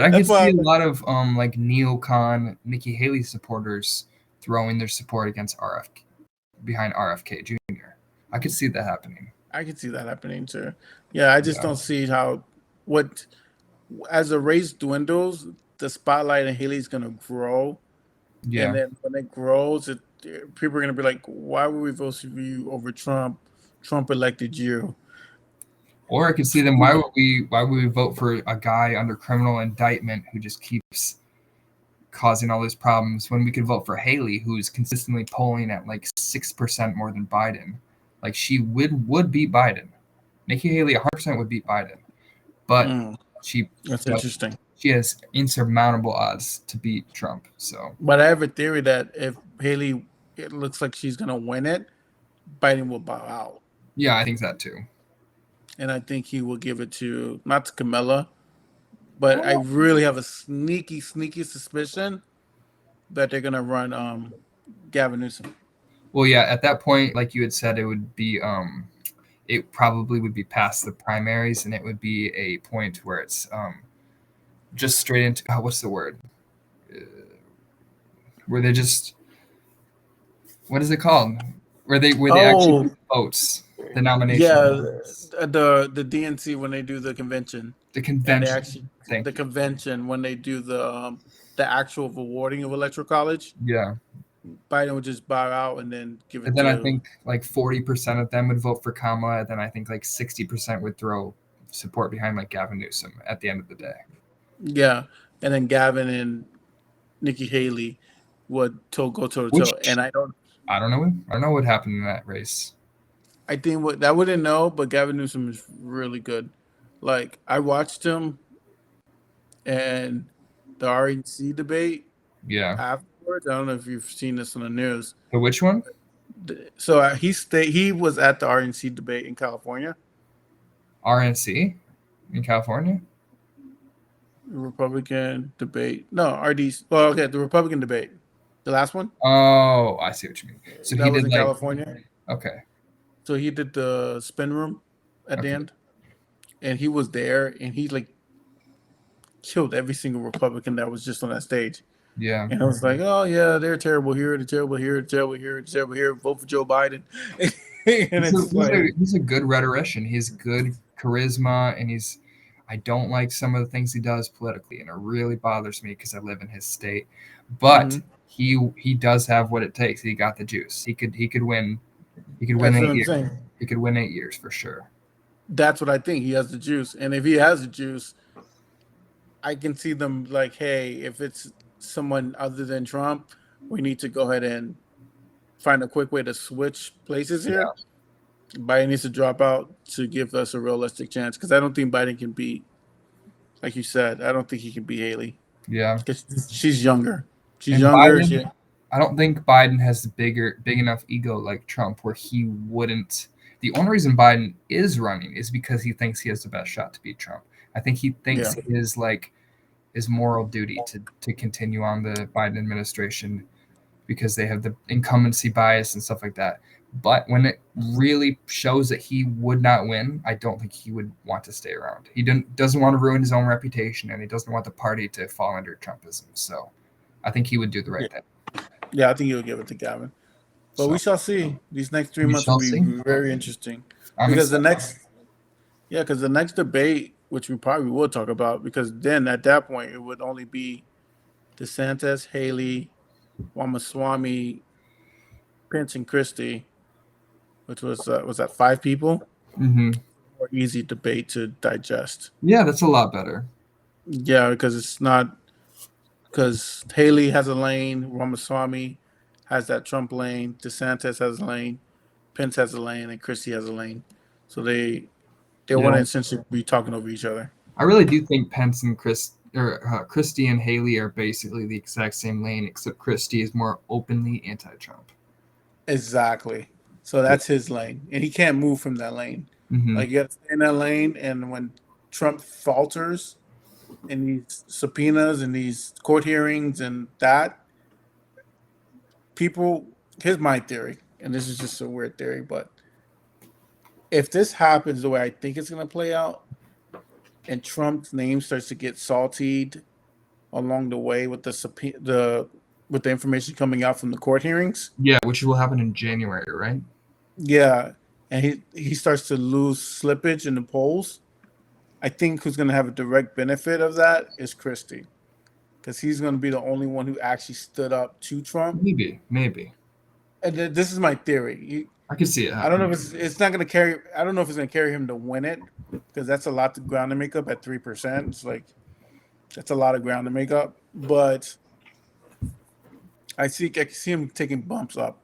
B: I can see a lot of like neocon Nikki Haley supporters throwing their support against behind RFK Jr. I could see that happening.
A: I could see that happening too. Yeah, I just don't see as the race dwindles, the spotlight on Haley's going to grow. Yeah. And then when it grows, people are going to be like, why would we vote for you over Trump? Trump elected you.
B: Or I could see them, why would we vote for a guy under criminal indictment who just keeps causing all these problems when we could vote for Haley, who's consistently polling at like 6% more than Biden. Like, she would beat Biden. Nikki Haley 100% would beat Biden. But
A: that's interesting.
B: She has insurmountable odds to beat Trump. So,
A: but I have a theory that if Haley, it looks like she's going to win it, Biden will bow out.
B: Yeah, I think that too.
A: And I think he will give it not to Kamala, but I really have a sneaky suspicion that they're gonna run Gavin Newsom.
B: Well, yeah, at that point, like you had said, it would be it probably would be past the primaries, and it would be a point where it's just straight into what's the word? Where they just what is it called? Where they actually
A: Oh,
B: do votes, the nomination,
A: yeah,
B: votes.
A: the DNC when they do the convention,
B: The
A: and they
B: convention.
A: actually
B: Thank
A: the
B: you.
A: convention when they do the actual awarding of electoral college.
B: Yeah.
A: Biden would just bow out and then give
B: And
A: it
B: then I
A: to
B: think like 40% of them would vote for Kamala, and then I think like 60% would throw support behind like Gavin Newsom at the end of the day.
A: yeah, and then Gavin and Nikki Haley would go toe to toe,
B: Which
A: and
B: I don't know. I don't know what happened in that race.
A: I think what I wouldn't know, but Gavin Newsom is really good. Like I watched him and the RNC debate
B: Yeah.
A: afterwards. I don't know if you've seen this on the news.
B: The which one?
A: So he was at the RNC debate in California,
B: RNC in California?
A: Republican debate. No, RDC. Well, okay, the Republican debate, the last one
B: Oh, I see what you mean. So
A: that
B: he
A: was
B: did
A: in
B: like
A: California.
B: okay.
A: So he did the spin room at the
B: Okay.
A: end, and he was there, and he like killed every single Republican that was just on that stage.
B: Yeah.
A: And I was like, oh yeah, they're terrible here, they're terrible here, they're terrible here, they're terrible here. Vote for Joe Biden. And it's like,
B: He's a good rhetorician. He's good charisma, and I don't like some of the things he does politically, and it really bothers me because I live in his state. But
A: mhm.
B: he does have what it takes. He got the juice. He could win. He could win
A: That's what
B: 8
A: I'm
B: years.
A: saying.
B: He could win 8 years for sure.
A: That's what I think. He has the juice, and if he has the juice, I can see them like, hey, if it's someone other than Trump, we need to go ahead and find a quick way to switch places
B: Yeah.
A: here. Biden needs to drop out to give us a realistic chance because I don't think Biden can beat, like you said, I don't think he can beat Haley
B: Yeah.
A: because she's younger. She's
B: And
A: younger.
B: Biden, I don't think Biden has the big enough ego like Trump where he wouldn't. The only reason Biden is running is because he thinks he has the best shot to beat Trump. I think he thinks it is like his moral duty to continue on the Biden administration because they have the incumbency bias and stuff like that. But when it really shows that he would not win, I don't think he would want to stay around. He doesn't want to ruin his own reputation, and he doesn't want the party to fall under Trumpism. So I think he would do the right thing.
A: Yeah, I think he'll give it to Gavin. But we shall see. These next 3 months will be very interesting. Because the next debate, which we probably will talk about, because then at that point it would only be DeSantis, Haley, Ramaswamy, Pence, and Christie, which was that 5 people?
B: Mm-hmm.
A: More easy debate to digest.
B: Yeah, that's a lot better.
A: Yeah, because Haley has a lane, Ramaswamy has that Trump lane, DeSantis has a lane, Pence has a lane, and Christie has a lane. So they want to essentially be talking over each other.
B: I really do think Pence and Christie and Haley are basically the exact same lane, except Christie is more openly anti-Trump.
A: Exactly. So that's his lane, and he can't move from that lane.
B: Mm-hmm.
A: Like you have to stay in that lane, and when Trump falters in these subpoenas and these court hearings and that, people. Here's my theory, and this is just a weird theory, but if this happens the way I think it's going to play out, and Trump's name starts to get saltied along the way with the information coming out from the court hearings.
B: Yeah, which will happen in January, right?
A: Yeah, and he starts to lose slippage in the polls. I think who's going to have a direct benefit of that is Christie, because he's going to be the only one who actually stood up to Trump.
B: Maybe.
A: And this is my theory.
B: I can see it happening.
A: I don't know if it's not going to carry. I don't know if it's going to carry him to win it, because that's a lot of ground to make up at 3%. It's like that's a lot of ground to make up. But I can see him taking bumps up.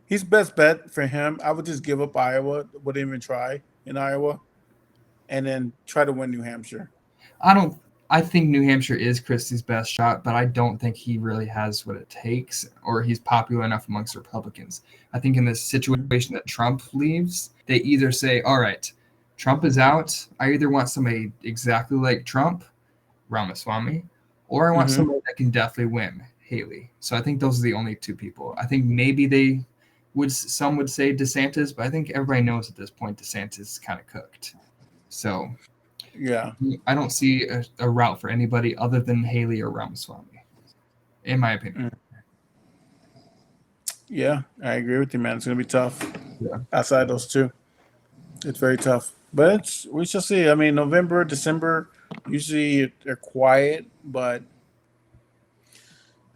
A: He's best bet for him. I would just give up Iowa. Wouldn't even try in Iowa, and then try to win New Hampshire.
B: I think New Hampshire is Christie's best shot, but I don't think he really has what it takes, or he's popular enough amongst Republicans. I think in this situation that Trump leaves, they either say, all right, Trump is out. I either want somebody exactly like Trump, Ramaswamy, or I want somebody that can definitely win, Haley. So I think those are the only two people. I think maybe some would say DeSantis, but I think everybody knows at this point DeSantis is kind of cooked. So
A: Yeah.
B: I don't see a route for anybody other than Haley or Ramaswamy, in my opinion.
A: Yeah, I agree with you, man. It's gonna be tough.
B: Yeah.
A: Outside those two, it's very tough. But we shall see. I mean, November, December, usually they're quiet, but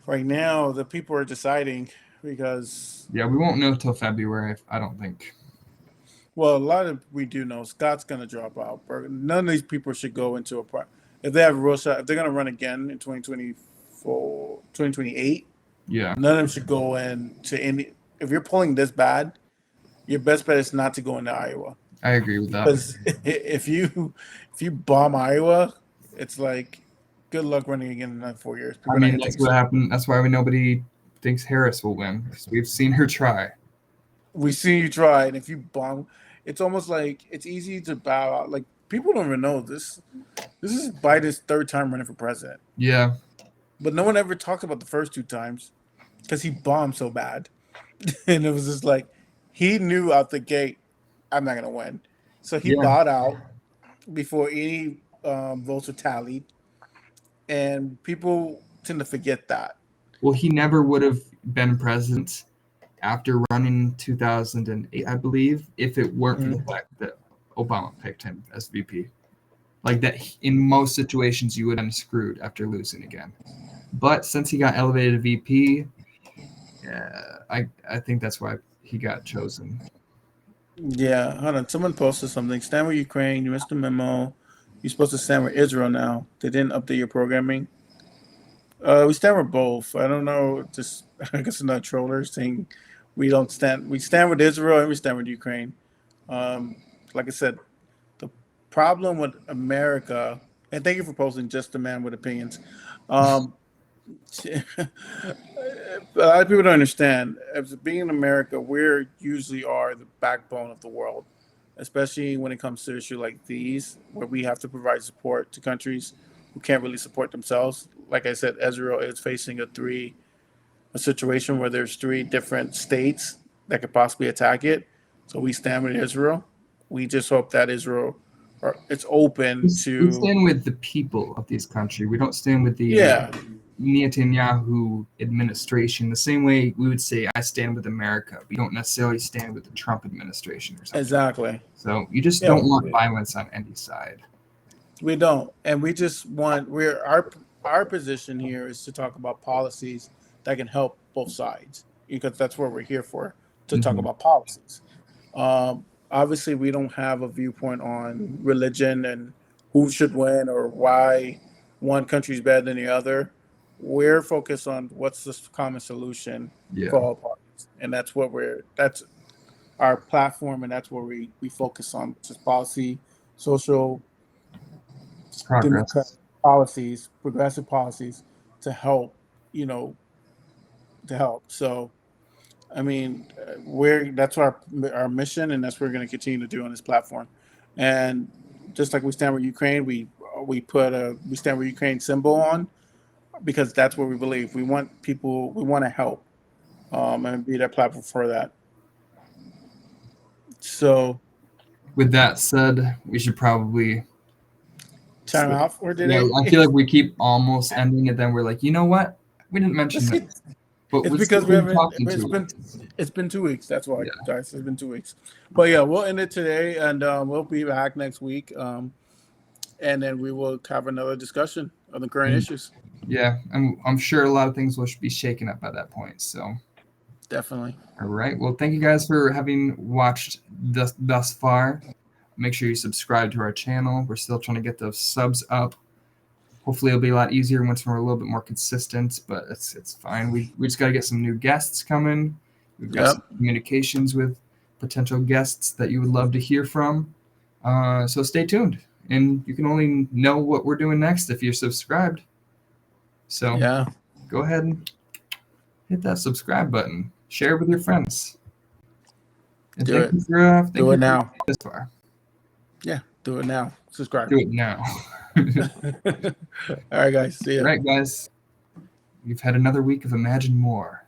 A: right now the people are deciding because
B: Yeah, we won't know till February, I don't think.
A: well, a lot of we do know Scott's gonna drop out. None of these people should go into a if they have a real shot. If they're gonna run again in 2024, 2028.
B: Yeah.
A: None of them should go into any. If you're pulling this bad, your best bet is not to go into Iowa.
B: I agree with that.
A: Because if you bomb Iowa, it's like good luck running again in another 4 years.
B: I mean, that's what happened. That's why nobody thinks Harris will win, because we've seen her try.
A: We see you try, and if you bomb, it's almost like it's easy to bow out. Like people don't even know this. This is Biden's third time running for president.
B: Yeah.
A: But no one ever talks about the first two times because he bombed so bad. And it was just like he knew out the gate, I'm not going to win. So he bowed out before any votes were tallied. And people tend to forget that.
B: Well, he never would have been president after running in 2008, I believe, if it weren't for the fact that Obama picked him as VP. Like that, in most situations, you would have been screwed after losing again. But since he got elevated to VP, I think that's why he got chosen.
A: Yeah, hold on. Someone posted something. Stand with Ukraine. You missed the memo. You're supposed to stand with Israel now. They didn't update your programming. We stand with both. I don't know. Just I guess another troller saying we don't stand. We stand with Israel and we stand with Ukraine. Like I said, the problem with America, and thank you for posting Just a Man with Opinions. A lot of people don't understand. As being in America, we usually are the backbone of the world, especially when it comes to issues like these, where we have to provide support to countries who can't really support themselves. Like I said, Israel is facing a situation where there's 3 different states that could possibly attack it. So we stand with Israel. We just hope that Israel, it's open to.
B: We stand with the people of this country. We don't stand with the Netanyahu administration. The same way we would say I stand with America. We don't necessarily stand with the Trump administration or something.
A: Exactly.
B: So you just don't want violence on any side.
A: We don't, and we just want our position here is to talk about policies that can help both sides, because that's what we're here for, to talk about policies. Obviously, we don't have a viewpoint on religion and who should win or why one country is better than the other. We're focused on what's the common solution for all parties, and that's our platform, and that's where we focus on, which is policy, social policies, progressive policies to help, So, I mean, that's our mission, and that's what we're going to continue to do on this platform. And just like we stand with Ukraine, we stand with Ukraine symbol on, because that's what we believe. We want to help, and be that platform for that. So,
B: with that said, we should probably
A: time off or did
B: I feel like we keep almost ending it, then we're like, you know what? We didn't mention that. But
A: it's because it's been 2 weeks. That's why, guys. It's been 2 weeks. But yeah, we'll end it today, and we'll be back next week. And then we will have another discussion of the current issues.
B: Yeah, I'm sure a lot of things will be shaken up by that point. So
A: definitely.
B: All right. Well, thank you guys for having watched thus far. Make sure you subscribe to our channel. We're still trying to get those subs up. Hopefully it'll be a lot easier once we're a little bit more consistent, but it's fine. We just got to get some new guests coming. We've got some communications with potential guests that you would love to hear from. So stay tuned, and you can only know what we're doing next if you're subscribed. So go ahead and hit that subscribe button. Share it with your friends. And
A: do it now.
B: This far.
A: Yeah, do it now. Subscribe.
B: Do it now.
A: All right, guys. See ya.
B: All right, guys. You've had another week of Imagine More.